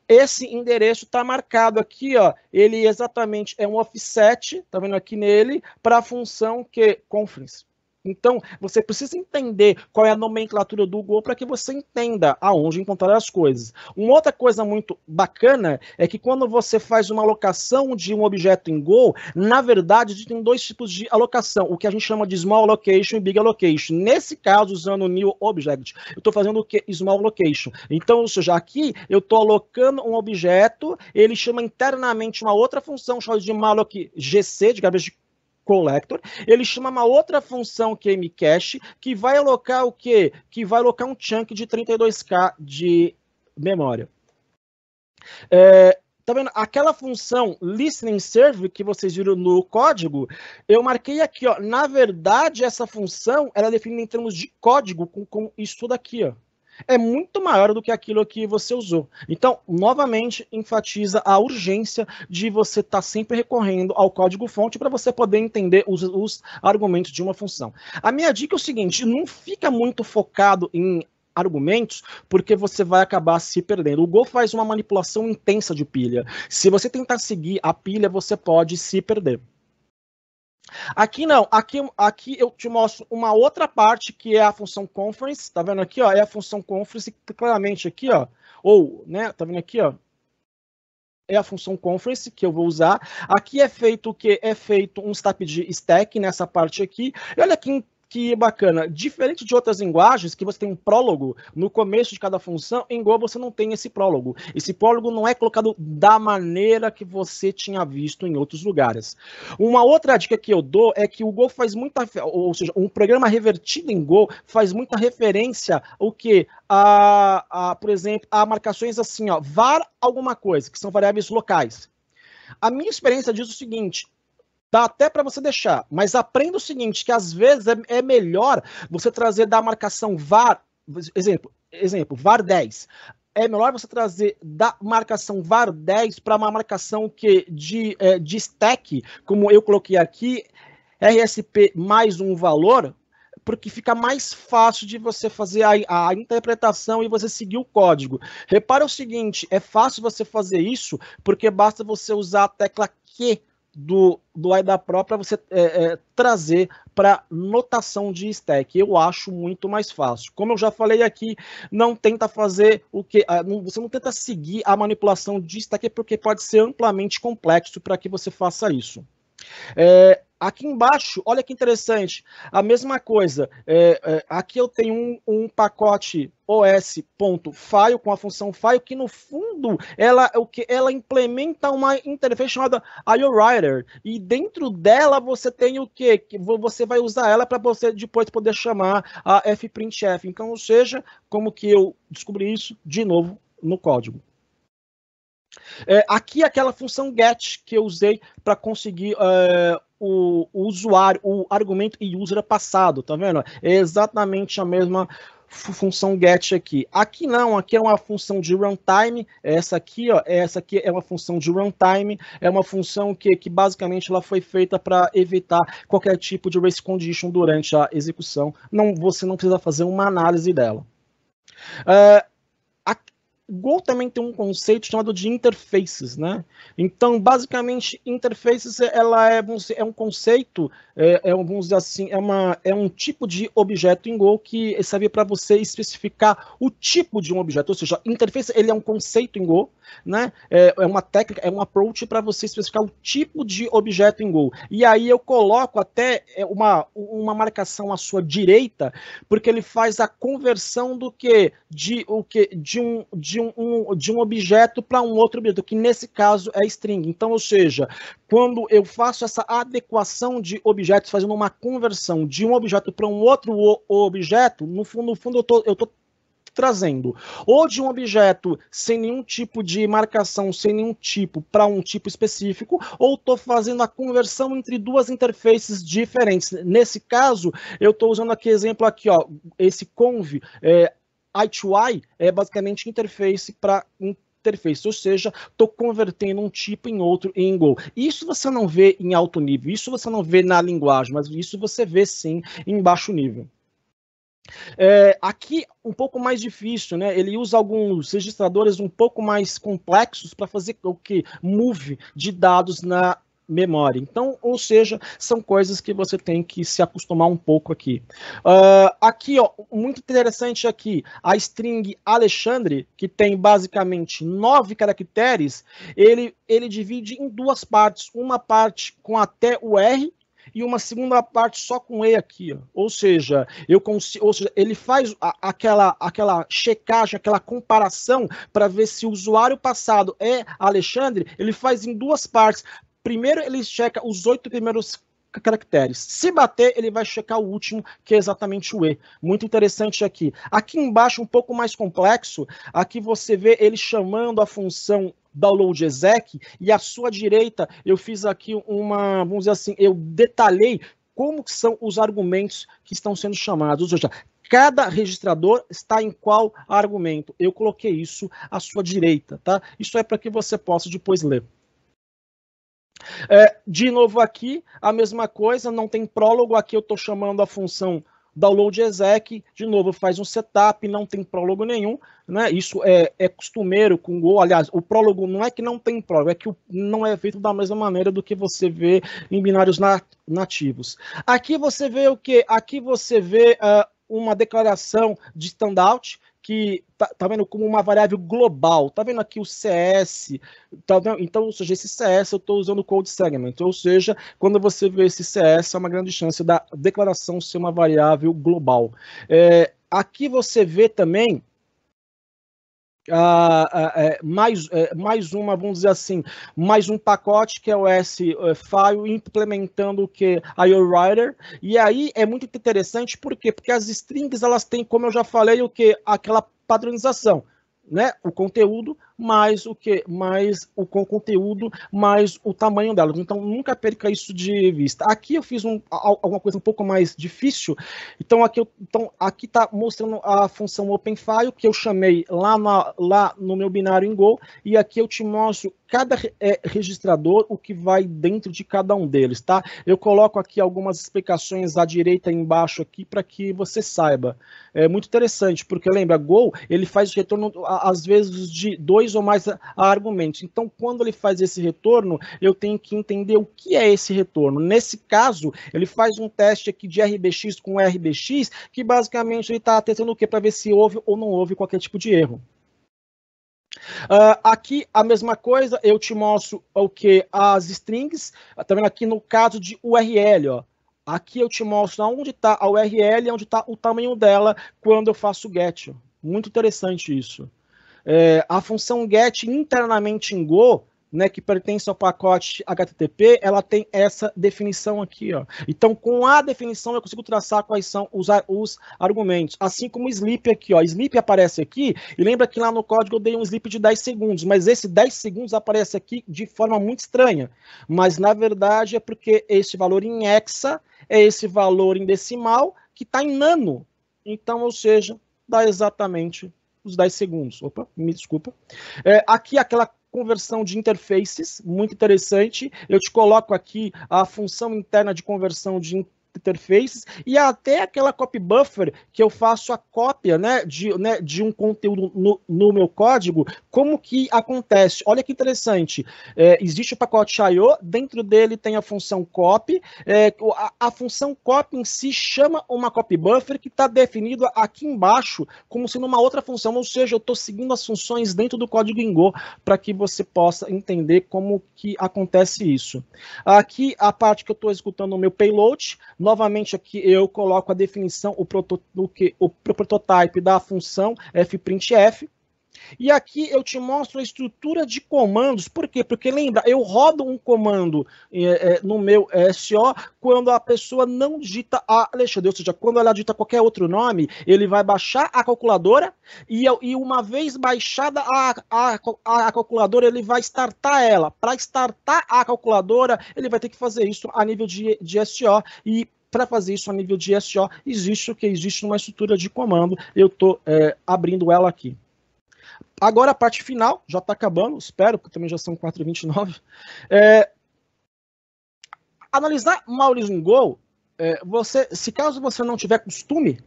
Esse endereço está marcado aqui, ó, ele exatamente é um offset, tá vendo aqui nele, para a função que conference. Então, você precisa entender qual é a nomenclatura do Go para que você entenda aonde encontrar as coisas. Uma outra coisa muito bacana é que quando você faz uma alocação de um objeto em Go, na verdade, tem dois tipos de alocação, o que a gente chama de Small Allocation e Big Allocation. Nesse caso, usando o New Object, eu estou fazendo o que? Small Allocation. Então, ou seja, aqui eu estou alocando um objeto, ele chama internamente uma outra função chamada de malloc GC, de garbage collector, ele chama uma outra função que é mcache, que vai alocar o quê? Que vai alocar um chunk de 32K de memória. Tá vendo? Aquela função listening serve que vocês viram no código, eu marquei aqui, ó. Na verdade, essa função ela é definida em termos de código com isso daqui, ó. É muito maior do que aquilo que você usou. Então, novamente, enfatiza a urgência de você estar sempre recorrendo ao código-fonte para você poder entender os argumentos de uma função. A minha dica é o seguinte, não fica muito focado em argumentos, porque você vai acabar se perdendo. O Go faz uma manipulação intensa de pilha. Se você tentar seguir a pilha, você pode se perder. Aqui não, aqui eu te mostro uma outra parte que é a função conference, tá vendo aqui, ó, é a função conference, claramente aqui, ó, ou, né, tá vendo aqui, ó, é a função conference que eu vou usar. Aqui é feito o que? É feito um step de stack nessa parte aqui, e olha aqui que bacana, diferente de outras linguagens, que você tem um prólogo no começo de cada função, em Go você não tem esse prólogo. Esse prólogo não é colocado da maneira que você tinha visto em outros lugares. Uma outra dica que eu dou é que o Go faz muita, ou seja, um programa revertido em Go faz muita referência ao que? Por exemplo, a marcações assim, ó, var alguma coisa, que são variáveis locais. A minha experiência diz o seguinte: dá até para você deixar, mas aprenda o seguinte, que às vezes é melhor você trazer da marcação var, exemplo, var 10. É melhor você trazer da marcação var 10 para uma marcação que de stack, como eu coloquei aqui, RSP mais um valor, porque fica mais fácil de você fazer a interpretação e você seguir o código. Repara o seguinte, é fácil você fazer isso, porque basta você usar a tecla Q do IDAPRO para você trazer para notação de stack. Eu acho muito mais fácil. Como eu já falei aqui, não tenta fazer o que... você não tenta seguir a manipulação de stack, porque pode ser amplamente complexo para que você faça isso. Aqui embaixo, olha que interessante, a mesma coisa, aqui eu tenho um pacote os.file com a função file, que no fundo ela implementa uma interface chamada IOWriter, e dentro dela você tem o quê? Que você vai usar ela para você depois poder chamar a fprintf. Então, ou seja, como que eu descobri isso? De novo, no código. Aqui aquela função get que eu usei para conseguir o usuário, o argumento e user passado, tá vendo? É exatamente a mesma função get aqui. Aqui não, aqui é uma função de runtime, essa aqui é uma função de runtime, é uma função que basicamente ela foi feita para evitar qualquer tipo de race condition durante a execução. Você não precisa fazer uma análise dela. Go também tem um conceito chamado de interfaces, né? Então, basicamente, interfaces é um conceito, vamos dizer assim, é um tipo de objeto em Go que serve para você especificar o tipo de um objeto. Ou seja, interface ele é um conceito em Go, né? É uma técnica, é um approach para você especificar o tipo de objeto em Go. E aí eu coloco até uma marcação à sua direita, porque ele faz a conversão de um objeto para um outro objeto, que nesse caso é string. Então, ou seja, quando eu faço essa adequação de objetos, fazendo uma conversão de um objeto para um outro objeto, no fundo eu tô trazendo ou de um objeto sem nenhum tipo de marcação, sem nenhum tipo, para um tipo específico, ou estou fazendo a conversão entre duas interfaces diferentes. Nesse caso, eu estou usando aqui exemplo aqui, ó, esse conv, I2I é basicamente interface para interface, ou seja, estou convertendo um tipo em outro em Go. Isso você não vê em alto nível, isso você não vê na linguagem, mas isso você vê sim em baixo nível. Aqui um pouco mais difícil, né? Ele usa alguns registradores um pouco mais complexos para fazer o que? Move de dados memória. Então, ou seja, são coisas que você tem que se acostumar um pouco aqui. Aqui, ó, muito interessante aqui, a string Alexandre, que tem basicamente 9 caracteres, ele divide em duas partes, uma parte com até o R, e uma segunda parte só com E aqui, ó. Ou seja, ele faz aquela checagem, aquela comparação para ver se o usuário passado é Alexandre, ele faz em duas partes. Primeiro ele checa os 8 primeiros caracteres. Se bater, ele vai checar o último, que é exatamente o E. Muito interessante aqui. Aqui embaixo, um pouco mais complexo, aqui você vê ele chamando a função download exec, e à sua direita eu fiz aqui vamos dizer assim, eu detalhei como são os argumentos que estão sendo chamados, ou seja, cada registrador está em qual argumento. Eu coloquei isso à sua direita, tá? Isso é para que você possa depois ler. De novo aqui, a mesma coisa, não tem prólogo, aqui eu estou chamando a função download exec, de novo faz um setup, não tem prólogo nenhum, né? Isso é costumeiro com Go. Aliás, o prólogo não é que não tem prólogo, é que não é feito da mesma maneira do que você vê em binários nativos. Aqui você vê o que? Aqui você vê uma declaração de standout, que tá vendo como uma variável global, tá vendo aqui o CS, tá vendo? Então, ou seja, esse CS eu estou usando o code segment, ou seja, quando você vê esse CS, é uma grande chance da declaração ser uma variável global. Aqui você vê também mais uma, vamos dizer assim, mais um pacote que é o S-File implementando o que? A IOWriter, e aí é muito interessante, por quê? Porque as strings, elas têm, como eu já falei, o que? Aquela padronização, né? O conteúdo mais o que? Mais o conteúdo, mais o tamanho delas. Então, nunca perca isso de vista. Aqui eu fiz alguma coisa um pouco mais difícil. Então, aqui está mostrando a função OpenFile, que eu chamei lá no meu binário em Go, e aqui eu te mostro cada registrador, o que vai dentro de cada um deles, tá? Eu coloco aqui algumas explicações à direita e embaixo aqui, para que você saiba. É muito interessante, porque lembra, Go, ele faz retorno, às vezes, de 2 ou mais argumentos. Então, quando ele faz esse retorno, eu tenho que entender o que é esse retorno. Nesse caso, ele faz um teste aqui de RBX com RBX, que basicamente ele está testando o quê? Para ver se houve ou não houve qualquer tipo de erro. Aqui a mesma coisa, eu te mostro o que? As strings, tá vendo aqui no caso de URL, ó. Aqui eu te mostro onde está a URL, onde está o tamanho dela quando eu faço get. Muito interessante isso. A função get internamente em Go, né, que pertence ao pacote HTTP, ela tem essa definição aqui, ó. Então, com a definição, eu consigo traçar quais são os argumentos. Assim como o sleep aqui, ó. Sleep aparece aqui, e lembra que lá no código eu dei um sleep de 10 segundos, mas esse 10 segundos aparece aqui de forma muito estranha. Mas, na verdade, é porque esse valor em hexa é esse valor em decimal que está em nano. Então, ou seja, dá exatamente os 10 segundos. Opa, me desculpa. Aqui aquela conversão de interfaces, muito interessante. Eu te coloco aqui a função interna de conversão de interfaces e até aquela copy buffer que eu faço a cópia, né, de um conteúdo no meu código. Como que acontece? Olha que interessante. Existe o pacote I/O, dentro dele tem a função copy. A função copy em si chama uma copy buffer que está definida aqui embaixo como sendo uma outra função, ou seja, eu estou seguindo as funções dentro do código em Go para que você possa entender como que acontece isso. Aqui a parte que eu estou executando o meu payload. Novamente aqui eu coloco a definição, o prototype da função fprintf. E aqui eu te mostro a estrutura de comandos. Por quê? Porque lembra, eu rodo um comando no meu SO quando a pessoa não digita Alexandre, ou seja, quando ela digita qualquer outro nome, ele vai baixar a calculadora e uma vez baixada a calculadora, ele vai startar ela. Para startar a calculadora, ele vai ter que fazer isso a nível de SO e para fazer isso a nível de SO, existe uma estrutura de comando. Eu estou abrindo ela aqui. Agora a parte final, já está acabando, espero, porque também já são 4h29. Analisar malwares em Go, caso você não tiver costume,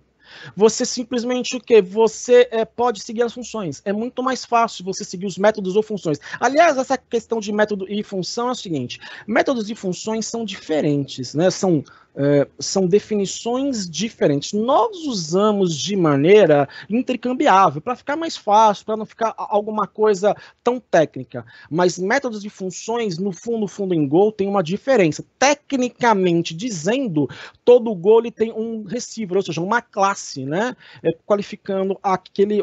Você simplesmente o quê? Você pode seguir as funções. É muito mais fácil você seguir os métodos ou funções. Aliás, essa questão de método e função é o seguinte: métodos e funções são diferentes, né? São definições diferentes. Nós usamos de maneira intercambiável, para ficar mais fácil, para não ficar alguma coisa tão técnica. Mas métodos e funções, no fundo, em Go, tem uma diferença. Tecnicamente dizendo, todo Go ele tem um receiver, ou seja, uma classe, né? Qualificando aquele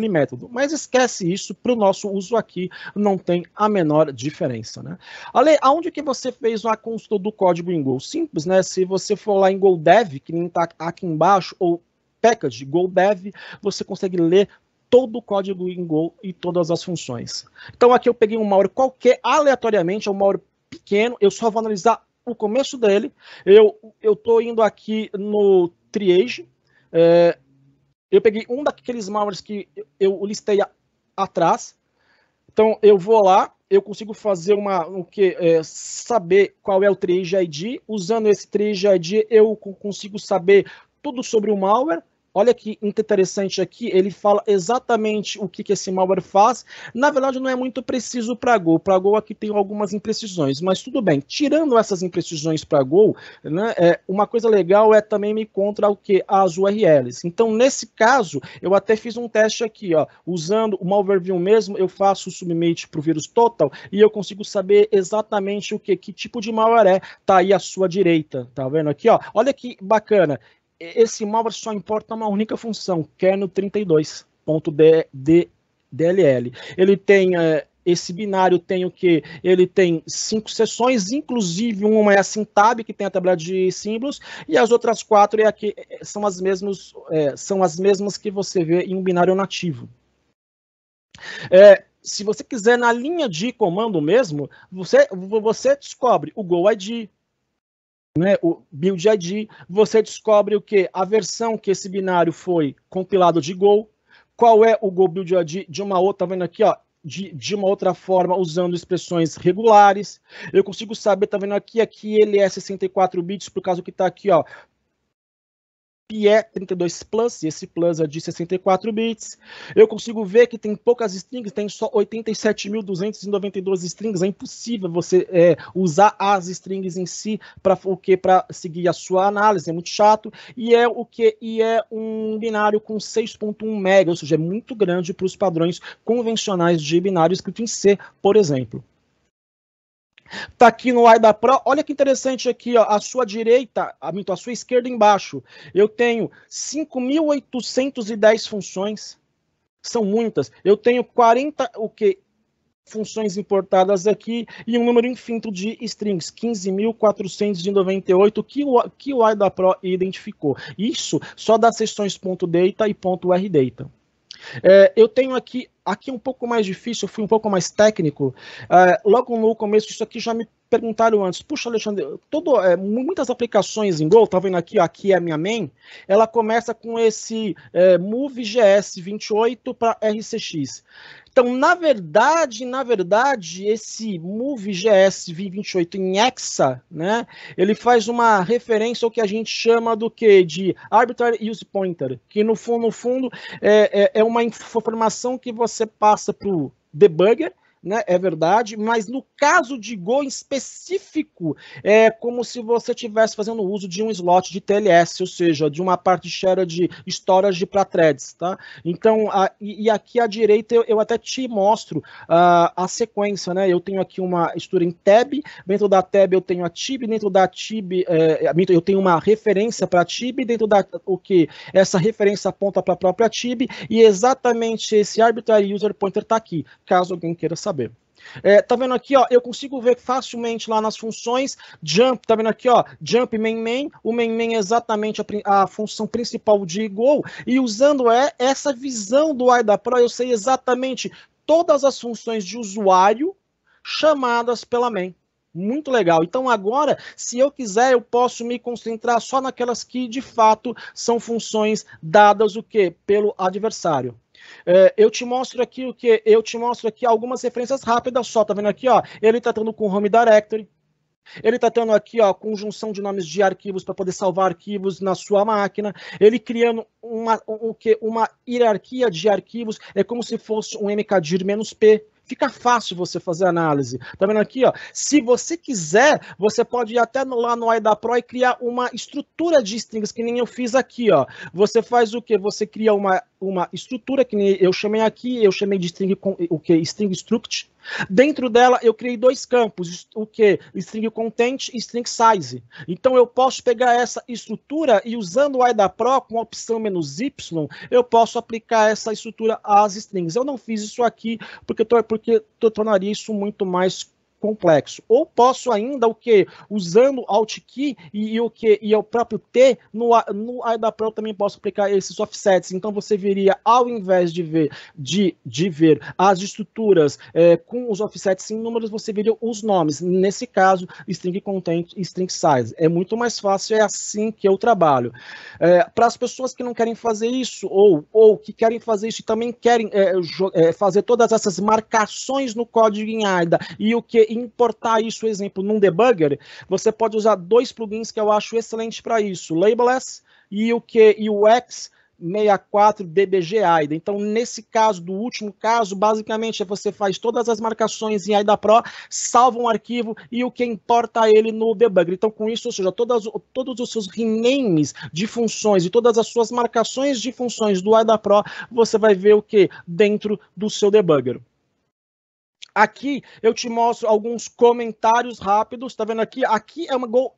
método. Mas esquece isso, para o nosso uso aqui não tem a menor diferença, né? Ale, aonde que você fez a consulta do código em Go? Simples, né? Se você for lá em GoDev, que nem está aqui embaixo, ou package GoDev, você consegue ler todo o código em Go e todas as funções. Então aqui eu peguei um malware qualquer, aleatoriamente, é um malware pequeno, eu só vou analisar o começo dele. Eu estou indo aqui no Triage, eu peguei um daqueles malwares que eu listei atrás. Então, eu vou lá, eu consigo fazer saber qual é o Triage ID. Usando esse Triage ID, eu consigo saber tudo sobre o malware. Olha que interessante aqui, ele fala exatamente o que esse malware faz. Na verdade, não é muito preciso para Go. Para Go aqui tem algumas imprecisões, mas tudo bem. Tirando essas imprecisões para Go, né, uma coisa legal é também me contra as URLs. Então, nesse caso, eu até fiz um teste aqui, ó, usando o Malwareview mesmo, eu faço o submit para o vírus total e eu consigo saber exatamente que tipo de malware é. Tá aí à sua direita, tá vendo aqui, ó? Olha que bacana. Esse malware só importa uma única função, kernel 32.dll. Ele tem esse binário tem o que? Ele tem 5 seções, inclusive uma é a syntab, que tem a tabela de símbolos, e as outras 4 são as mesmas que você vê em um binário nativo. Se você quiser, na linha de comando mesmo, você descobre o GoID, né, o build ID, você descobre o que? A versão que esse binário foi compilado de Go, qual é o Go build ID de uma outra, tá vendo aqui, ó, de uma outra forma, usando expressões regulares. Eu consigo saber, tá vendo aqui ele é 64 bits, por causa que tá aqui, ó, PE32 Plus, e esse Plus é de 64 bits. Eu consigo ver que tem poucas strings, tem só 87.292 strings. É impossível você usar as strings em si para seguir a sua análise, é muito chato. E é um binário com 6.1 MB, ou seja, é muito grande para os padrões convencionais de binário escrito em C, por exemplo. Tá aqui no AIDA Pro, olha que interessante aqui, ó, à sua direita, à sua esquerda embaixo, eu tenho 5.810 funções, são muitas, eu tenho 40 funções importadas aqui e um número infinito de strings, 15.498 que o AIDA Pro identificou. Isso só das seções .data e .rdata. Eu tenho aqui um pouco mais difícil, eu fui um pouco mais técnico. Logo no começo, isso aqui já me perguntaram antes. Puxa, Alexandre, muitas aplicações em Go, tá vendo aqui, ó, aqui é a minha main, ela começa com esse MoveGS 28 para RCX. Então, na verdade, esse MoveGS 28 em Hexa, né, ele faz uma referência ao que a gente chama de Arbitrary Use Pointer, que no fundo é uma informação que você passa para o debugger, né, é verdade, mas no caso de Go em específico, é como se você estivesse fazendo uso de um slot de TLS, ou seja, de uma parte shared storage para threads, tá? Então, e aqui à direita eu até te mostro a sequência, né? Eu tenho aqui uma estrutura em tab, dentro da tab eu tenho a tib, dentro da tib eu tenho uma referência para a tib, dentro da essa referência aponta para a própria tib, e exatamente esse arbitrary user pointer está aqui, caso alguém queira saber. Tá vendo aqui, ó, eu consigo ver facilmente lá nas funções, jump, tá vendo aqui, ó, jump main, o main é exatamente a função principal de Go, e usando essa visão do AIDA Pro, eu sei exatamente todas as funções de usuário chamadas pela main. Muito legal. Então agora, se eu quiser, eu posso me concentrar só naquelas que de fato são funções dadas pelo adversário. Eu te mostro aqui algumas referências rápidas só, tá vendo aqui, ó, ele tratando com Home Directory, Ele está tendo aqui, ó, conjunção de nomes de arquivos para poder salvar arquivos na sua máquina. Ele criando uma hierarquia de arquivos, é como se fosse um mkdir-p. Fica fácil você fazer análise. Tá vendo aqui, ó? Se você quiser, você pode ir até lá no AIDAPRO e criar uma estrutura de strings, que nem eu fiz aqui, ó. Você faz o quê? Você cria uma estrutura, que nem eu chamei aqui, eu chamei de string, string struct. Dentro dela, eu criei dois campos, o que? String content e string size. Então, eu posso pegar essa estrutura e, usando o AIDAPRO, com a opção "-y", eu posso aplicar essa estrutura às strings. Eu não fiz isso aqui porque tornaria isso muito mais complexo. Ou posso ainda, o que? Usando Alt Key e o próprio T, no AIDAPRO também posso aplicar esses offsets. Então você veria, ao invés de ver as estruturas com os offsets em números, você veria os nomes. Nesse caso, string content e string size. É muito mais fácil, é assim que eu trabalho. Para as pessoas que não querem fazer isso, ou que querem fazer isso e também querem fazer todas essas marcações no código em AIDA e o que importar isso, exemplo, num debugger, você pode usar dois plugins que eu acho excelente para isso, Labeless e o X64DBG AIDA. Então, nesse caso, do último caso, basicamente você faz todas as marcações em AIDAPRO, salva um arquivo e o que importa ele no debugger. Então, com isso, ou seja, todos os seus renames de funções e todas as suas marcações de funções do AIDAPRO, você vai ver o que? Dentro do seu debugger. Aqui eu te mostro alguns comentários rápidos, tá vendo aqui? Aqui é uma Go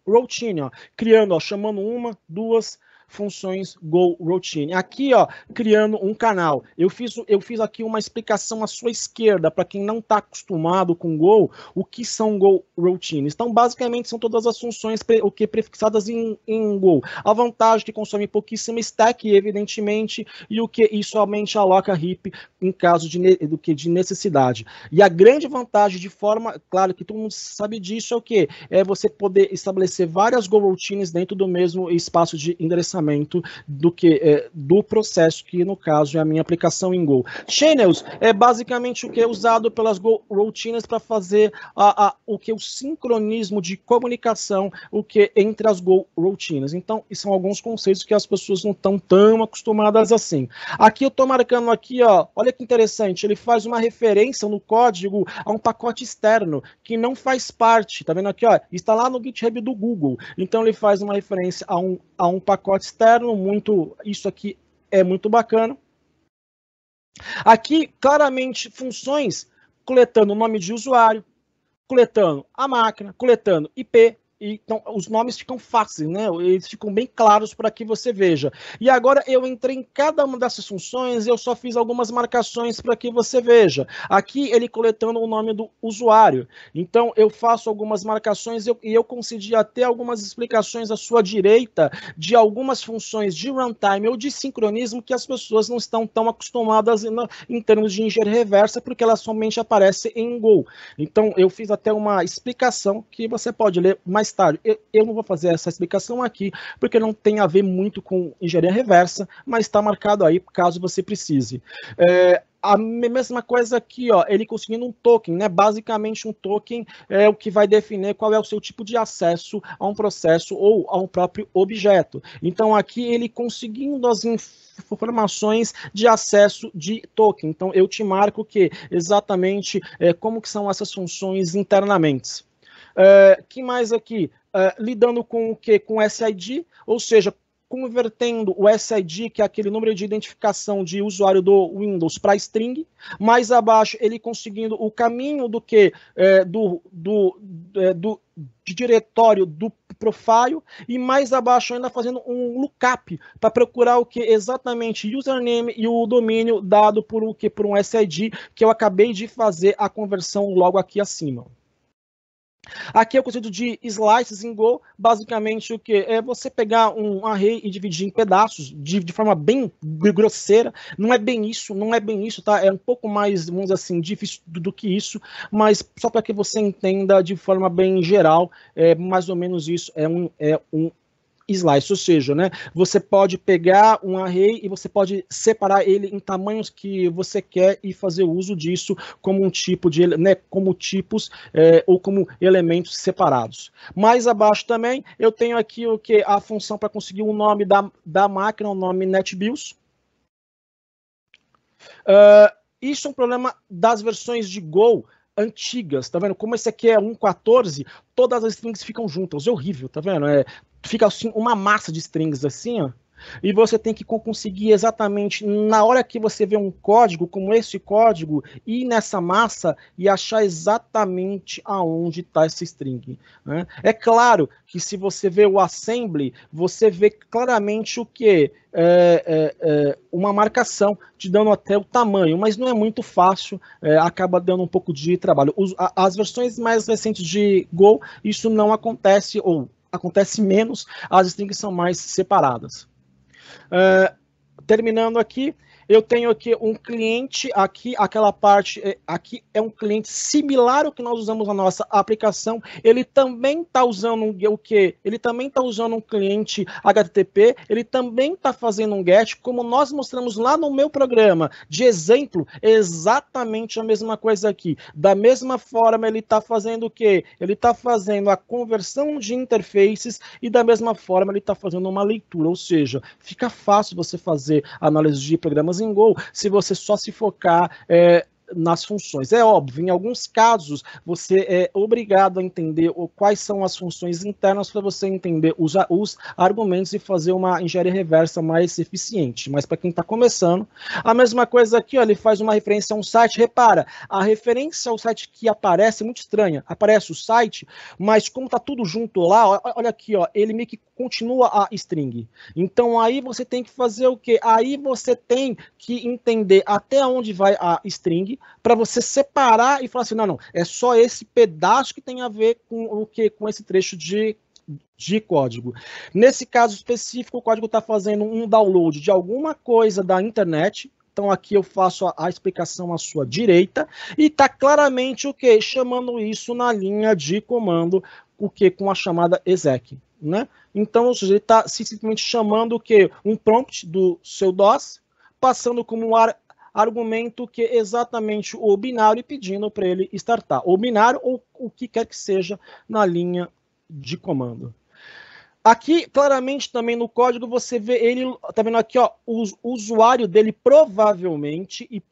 routine, ó, criando, ó, chamando uma, duas funções Go routine. Aqui, ó, criando um canal. Eu fiz aqui uma explicação à sua esquerda, para quem não está acostumado com Go, o que são Go routines. Então, basicamente, são todas as funções prefixadas em Go. A vantagem é que consome pouquíssimo stack, evidentemente, e o que isso somente aloca heap em caso de necessidade. E a grande vantagem, de forma, claro que todo mundo sabe disso, é o que? É você poder estabelecer várias Go routines dentro do mesmo espaço de endereçamento do processo, que no caso é a minha aplicação em Go. Channels é basicamente o que é usado pelas Go routines para fazer o sincronismo de comunicação entre as Go routines. Então, são alguns conceitos que as pessoas não estão tão acostumadas assim. Aqui eu estou marcando aqui, ó, olha que interessante, ele faz uma referência no código a um pacote externo que não faz parte, tá vendo aqui, ó, está lá no GitHub do Google. Então ele faz uma referência a um pacote externo, isso aqui é muito bacana. Aqui, claramente, funções coletando o nome de usuário, coletando a máquina, coletando IP. Então, os nomes ficam fáceis, né? Eles ficam bem claros para que você veja. E agora eu entrei em cada uma dessas funções, eu só fiz algumas marcações para que você veja. Aqui ele coletando o nome do usuário. Então, eu faço algumas marcações e eu concedi até algumas explicações à sua direita de algumas funções de runtime ou de sincronismo que as pessoas não estão tão acostumadas em termos de engenharia reversa, porque elas somente aparecem em Go. Então, eu fiz até uma explicação que você pode ler mais tarde. Eu não vou fazer essa explicação aqui, porque não tem a ver muito com engenharia reversa, mas está marcado aí caso você precise. A mesma coisa aqui, ó, ele conseguindo um token, né? Basicamente, um token é o que vai definir qual é o seu tipo de acesso a um processo ou a um próprio objeto. Então, aqui ele conseguindo as informações de acesso de token. Então, eu te marco que exatamente como que são essas funções internamente. Que mais aqui? Lidando com o que? Com SID, ou seja, convertendo o SID, que é aquele número de identificação de usuário do Windows, para string. Mais abaixo, ele conseguindo o caminho do diretório do profile, e mais abaixo ainda fazendo um lookup para procurar o que? Exatamente username e o domínio dado por um SID, que eu acabei de fazer a conversão logo aqui acima. Aqui é o conceito de slices em Go, basicamente o que? É você pegar um array e dividir em pedaços de forma bem grosseira. Não é bem isso, tá? É um pouco mais, vamos dizer assim, difícil do que isso, mas só para que você entenda de forma bem geral, mais ou menos isso, é um slice, ou seja, né, você pode pegar um array e você pode separar ele em tamanhos que você quer e fazer uso disso como um tipo de, né, como tipos ou como elementos separados. Mais abaixo também eu tenho aqui o que a função para conseguir o nome da máquina, o nome NetBIOS. Isso é um problema das versões de Go antigas, tá vendo? Como esse aqui é 1.14, todas as strings ficam juntas, é horrível, tá vendo? Fica assim uma massa de strings assim, ó. E você tem que conseguir exatamente, na hora que você vê um código, como esse código, ir nessa massa e achar exatamente aonde está essa string. Né? É claro que se você vê o assembly, você vê claramente o que? Uma marcação, te dando até o tamanho, mas não é muito fácil, acaba dando um pouco de trabalho. As versões mais recentes de Go, isso não acontece, ou acontece menos, as strings são mais separadas. Terminando aqui, eu tenho aqui um cliente, aqui, aquela parte, aqui é um cliente similar ao que nós usamos na nossa aplicação, ele também está usando o quê? Ele também está usando um cliente HTTP, ele também está fazendo um GET, como nós mostramos lá no meu programa de exemplo, exatamente a mesma coisa aqui. Da mesma forma, ele está fazendo o quê? Ele está fazendo a conversão de interfaces e da mesma forma ele está fazendo uma leitura, ou seja, fica fácil você fazer análise de programas em Go se você só se focar nas funções. É óbvio, em alguns casos, você é obrigado a entender quais são as funções internas para você entender os argumentos e fazer uma engenharia reversa mais eficiente. Mas para quem está começando, a mesma coisa aqui, ó, ele faz uma referência a um site. Repara, a referência ao site que aparece é muito estranha. Aparece o site, mas como está tudo junto lá, olha aqui, ó, ele meio que continua a string. Então aí você tem que fazer o quê? Aí você tem que entender até onde vai a string para você separar e falar assim, não, é só esse pedaço que tem a ver com o que, com esse trecho de código. Nesse caso específico, o código está fazendo um download de alguma coisa da internet. Então aqui eu faço a explicação à sua direita e está claramente o que? Chamando isso na linha de comando, o que? Com a chamada exec. Né? Então, ou seja, ele está simplesmente chamando o que? Um prompt do seu DOS, passando como um argumento que é exatamente o binário e pedindo para ele startar. O binário ou o que quer que seja na linha de comando. Aqui, claramente, também no código, você vê ele, tá vendo aqui, ó, o usuário dele provavelmente, e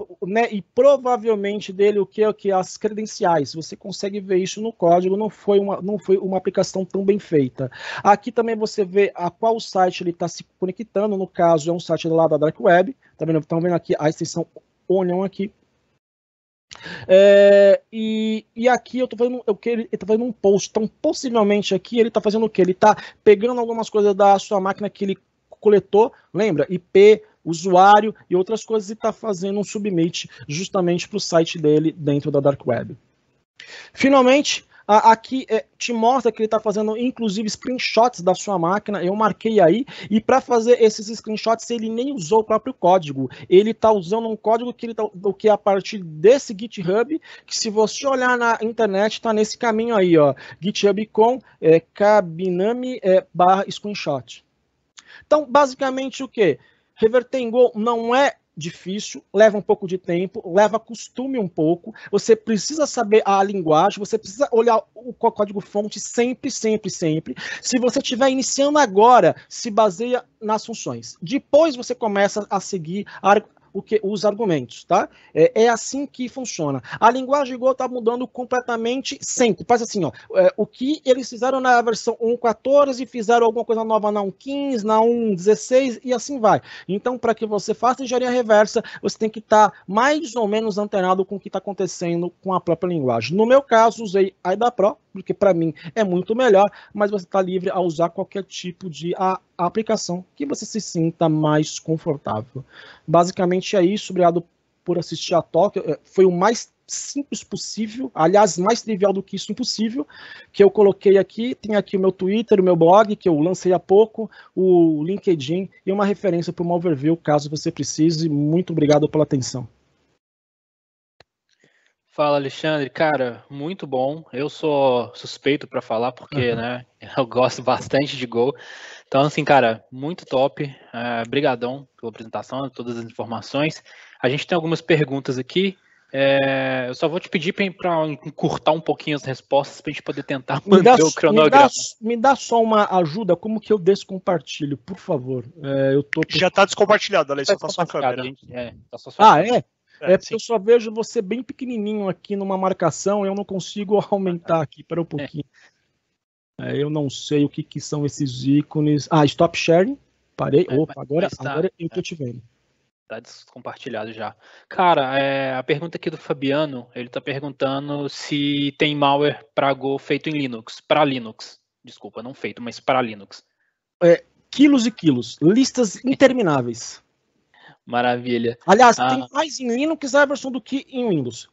provavelmente dele o que? As credenciais. Você consegue ver isso no código, não foi uma aplicação tão bem feita. Aqui também você vê a qual site ele está se conectando, no caso é um site lá da Dark Web, tá vendo? Estão vendo aqui a extensão Onion aqui. E aqui eu tô fazendo o que ele tá fazendo um post, então possivelmente aqui ele tá fazendo o que? Ele tá pegando algumas coisas da sua máquina que ele coletou, lembra? IP, usuário e outras coisas e tá fazendo um submit justamente para o site dele dentro da Dark Web. Finalmente, aqui te mostra que ele está fazendo, inclusive, screenshots da sua máquina. Eu marquei aí. E para fazer esses screenshots, ele nem usou o próprio código. Ele está usando um código que ele que é a partir desse GitHub, que se você olhar na internet, está nesse caminho aí, ó. GitHub com Kabinami /screenshot. Então, basicamente, o que? Reverter em Go não é difícil, leva um pouco de tempo, leva costume um pouco, você precisa saber a linguagem, você precisa olhar o código-fonte sempre, sempre, sempre. Se você estiver iniciando agora, se baseia nas funções. Depois você começa a seguir os argumentos, tá? É assim que funciona. A linguagem Go está mudando completamente sempre. Faz assim, ó, o que eles fizeram na versão 1.14, fizeram alguma coisa nova na 1.15, na 1.16 e assim vai. Então, para que você faça engenharia reversa, você tem que estar mais ou menos antenado com o que está acontecendo com a própria linguagem. No meu caso, usei a IDA Pro, porque para mim é muito melhor, mas você está livre a usar qualquer tipo de aplicação que você se sinta mais confortável. Basicamente é isso, obrigado por assistir a talk, foi o mais simples possível, aliás, mais trivial do que isso, impossível, que eu coloquei aqui, tem aqui o meu Twitter, o meu blog, que eu lancei há pouco, o LinkedIn e uma referência para uma overview, caso você precise. Muito obrigado pela atenção. Fala, Alexandre. Cara, muito bom. Eu sou suspeito para falar porque, né, eu gosto bastante de Go. Então, assim, cara, muito top. Brigadão pela apresentação, todas as informações. A gente tem algumas perguntas aqui. Eu só vou te pedir para encurtar um pouquinho as respostas para a gente poder tentar manter o cronograma. Me dá só uma ajuda, como que eu descompartilho, por favor. Já está descompartilhado, Alex, só tá sua câmera. Tá só sua câmera. Porque eu só vejo você bem pequenininho aqui numa marcação, eu não consigo aumentar aqui, para um pouquinho. Eu não sei o que são esses ícones. Stop sharing. Parei. Opa, agora eu tô te vendo. Tá descompartilhado já. Cara, a pergunta aqui do Fabiano, ele tá perguntando se tem malware para Go feito em Linux. Para Linux. Desculpa, não feito, mas para Linux. Quilos e quilos. Listas intermináveis. Maravilha. Aliás, tem mais em Linux Everson do que em Windows.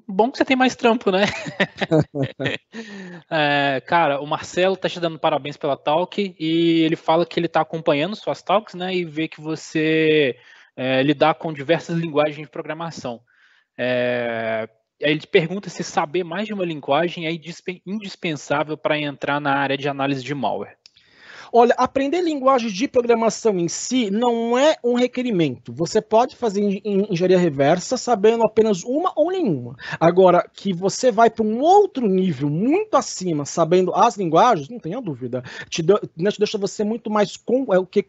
Bom que você tem mais trampo, né? Cara, o Marcelo tá te dando parabéns pela talk e ele fala que ele tá acompanhando suas talks, né? E vê que você lidar com diversas linguagens de programação. Aí ele te pergunta se saber mais de uma linguagem é indispensável para entrar na área de análise de malware. Olha, aprender linguagem de programação em si não é um requerimento. Você pode fazer engenharia reversa sabendo apenas uma ou nenhuma. Agora, que você vai para um outro nível, muito acima, sabendo as linguagens, não tenha dúvida. Te deixa você muito mais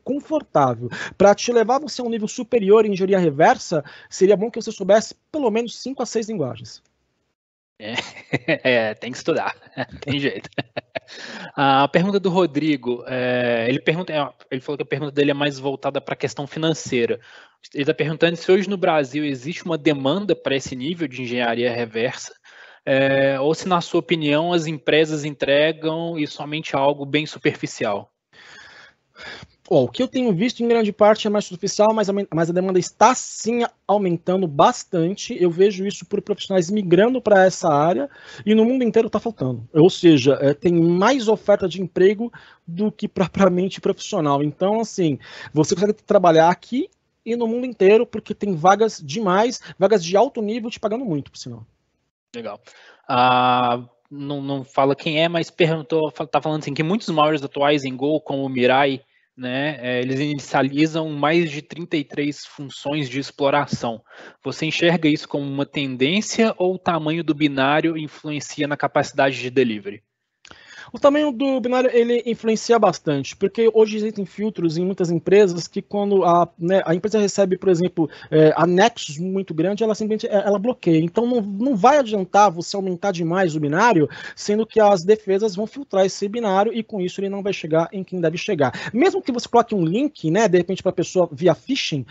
confortável. Para te levar você a um nível superior em engenharia reversa, seria bom que você soubesse pelo menos 5 a 6 linguagens. Tem que estudar, tem jeito. A pergunta do Rodrigo, ele falou que a pergunta dele é mais voltada para a questão financeira. Ele está perguntando se hoje no Brasil existe uma demanda para esse nível de engenharia reversa, ou se, na sua opinião, as empresas entregam e somente algo bem superficial. O que eu tenho visto em grande parte é mais superficial, mas a demanda está sim aumentando bastante. Eu vejo isso por profissionais migrando para essa área e no mundo inteiro está faltando. Ou seja, tem mais oferta de emprego do que propriamente profissional. Então, assim, você consegue trabalhar aqui e no mundo inteiro porque tem vagas demais, vagas de alto nível te pagando muito, por sinal. Legal. Não fala quem é, mas tá falando assim que muitos malwares atuais em Go, como o Mirai, né, eles inicializam mais de 33 funções de exploração. Você enxerga isso como uma tendência ou o tamanho do binário influencia na capacidade de delivery? O tamanho do binário, ele influencia bastante, porque hoje existem filtros em muitas empresas que quando a empresa recebe, por exemplo, anexos muito grandes, ela simplesmente bloqueia. Então não vai adiantar você aumentar demais o binário, sendo que as defesas vão filtrar esse binário e com isso ele não vai chegar em quem deve chegar. Mesmo que você coloque um link, né, de repente para a pessoa via phishing,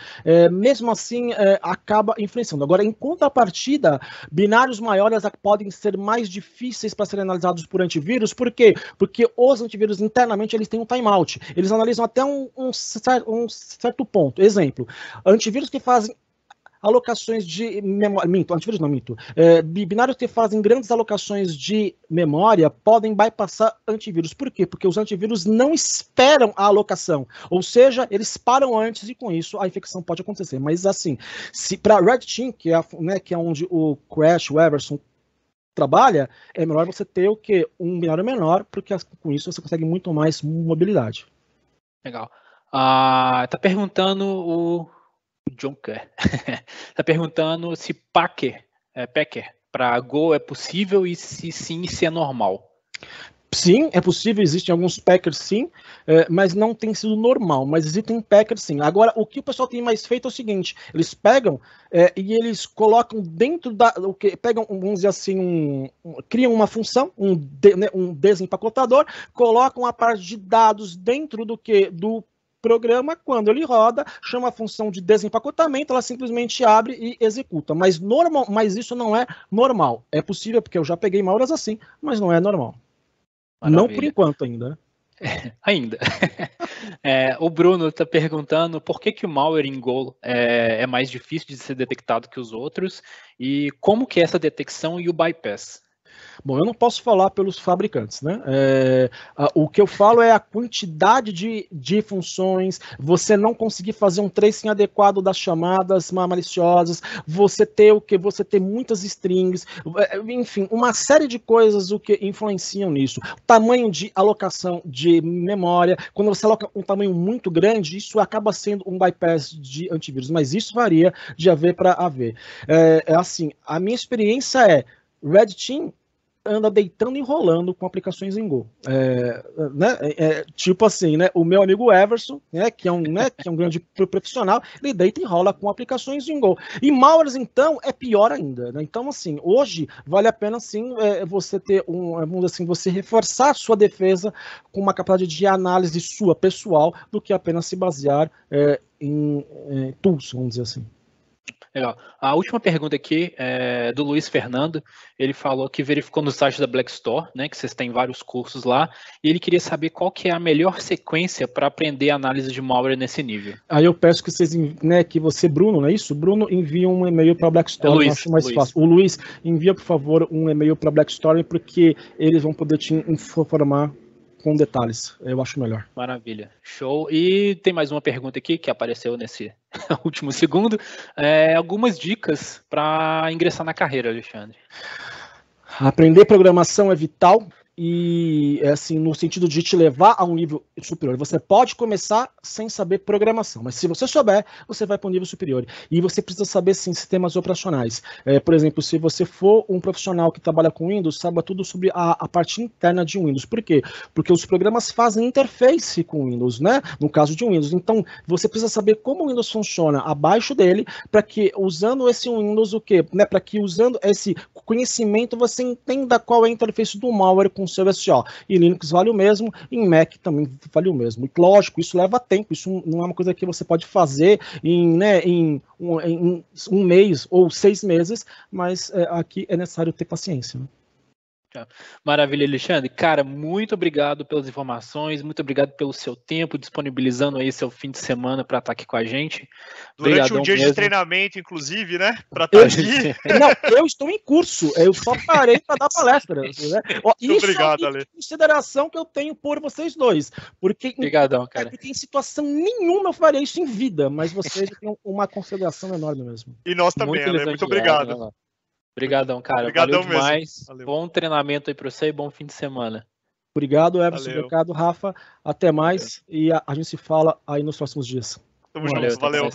mesmo assim acaba influenciando. Agora, em contrapartida, binários maiores podem ser mais difíceis para serem analisados por antivírus, por quê? Porque os antivírus internamente eles têm um timeout. Eles analisam até um certo ponto. Exemplo, antivírus que fazem alocações de memória. Binários que fazem grandes alocações de memória podem bypassar antivírus. Por quê? Porque os antivírus não esperam a alocação. Ou seja, eles param antes e com isso a infecção pode acontecer. Mas assim, se para Red Team, que é onde o Crash, o Everson trabalha, é melhor você ter o quê? Um binário menor, porque com isso você consegue muito mais mobilidade. Legal. Tá perguntando o Junker. Tá perguntando se Packer para Go é possível e se sim, se é normal. Sim, é possível, existem alguns packers sim, mas não tem sido normal, mas existem packers sim. Agora, o que o pessoal tem mais feito é o seguinte, eles pegam e eles colocam dentro pegam, vamos dizer assim, criam uma função, um desempacotador, colocam a parte de dados dentro do programa, quando ele roda, chama a função de desempacotamento, ela simplesmente abre e executa, mas isso não é normal. É possível, porque eu já peguei malwares assim, mas não é normal. Maravilha. Não por enquanto ainda. Ainda. O Bruno está perguntando por que o malware em Go é mais difícil de ser detectado que os outros e como que é essa detecção e o bypass? Bom, eu não posso falar pelos fabricantes, né? O que eu falo é a quantidade de funções, você não conseguir fazer um tracing adequado das chamadas maliciosas, você ter o que? Você ter muitas strings, enfim, uma série de coisas o que influenciam nisso. Tamanho de alocação de memória, quando você aloca um tamanho muito grande, isso acaba sendo um bypass de antivírus, mas isso varia de AV para AV. Assim, a minha experiência Red Team anda deitando e enrolando com aplicações em Go. Tipo assim, né? O meu amigo Everson, né, que é um grande profissional, ele deita e enrola com aplicações em Go. E malwares, então, é pior ainda. Né? Então, assim, hoje vale a pena, sim, você ter vamos assim, você reforçar a sua defesa com uma capacidade de análise sua, pessoal, do que apenas se basear em tools, vamos dizer assim. Legal. A última pergunta aqui é do Luiz Fernando. Ele falou que verificou no site da Black Store, né, que vocês têm vários cursos lá, e ele queria saber qual que é a melhor sequência para aprender análise de malware nesse nível. Aí eu peço que vocês, né, que você, Bruno, não é isso? Bruno, envia um e-mail para a Black Store, Luiz, eu acho mais fácil. O Luiz, envia, por favor, um e-mail para a Black Store, porque eles vão poder te informar com detalhes. Eu acho melhor. Maravilha. Show. E tem mais uma pergunta aqui que apareceu nesse último segundo. Algumas dicas para ingressar na carreira, Alexandre. Aprender programação é vital. E, assim, no sentido de te levar a um nível superior. Você pode começar sem saber programação, mas se você souber, você vai para um nível superior. E você precisa saber, sim, sistemas operacionais. Por exemplo, se você for um profissional que trabalha com Windows, saiba tudo sobre a parte interna de Windows. Por quê? Porque os programas fazem interface com Windows, né? No caso de Windows. Então, você precisa saber como o Windows funciona abaixo dele, para que, usando esse Windows, né? Para que, usando esse conhecimento, você entenda qual é a interface do malware com o seu SO. E Linux vale o mesmo, em Mac também vale o mesmo. E lógico, isso leva tempo, isso não é uma coisa que você pode fazer em um mês ou 6 meses, mas aqui é necessário ter paciência. Né? Maravilha, Alexandre. Cara, muito obrigado pelas informações, muito obrigado pelo seu tempo, disponibilizando aí seu fim de semana para estar aqui com a gente. Durante Obrigadão um dia mesmo. de treinamento, inclusive, né? Para estar aqui. Não, eu estou em curso, eu só parei para dar palestra. Né? Isso obrigado, é uma consideração que eu tenho por vocês dois. Porque, Obrigadão, cara. Porque em situação nenhuma eu faria isso em vida, mas vocês têm uma consideração enorme mesmo. E nós também, Ale. Muito obrigado. Né? Obrigadão, cara. Obrigadão Valeu demais. Valeu. Bom treinamento aí para você e bom fim de semana. Obrigado, Everson. Obrigado, Rafa. Até mais. Valeu. E a gente se fala aí nos próximos dias. Tamo junto. Valeu.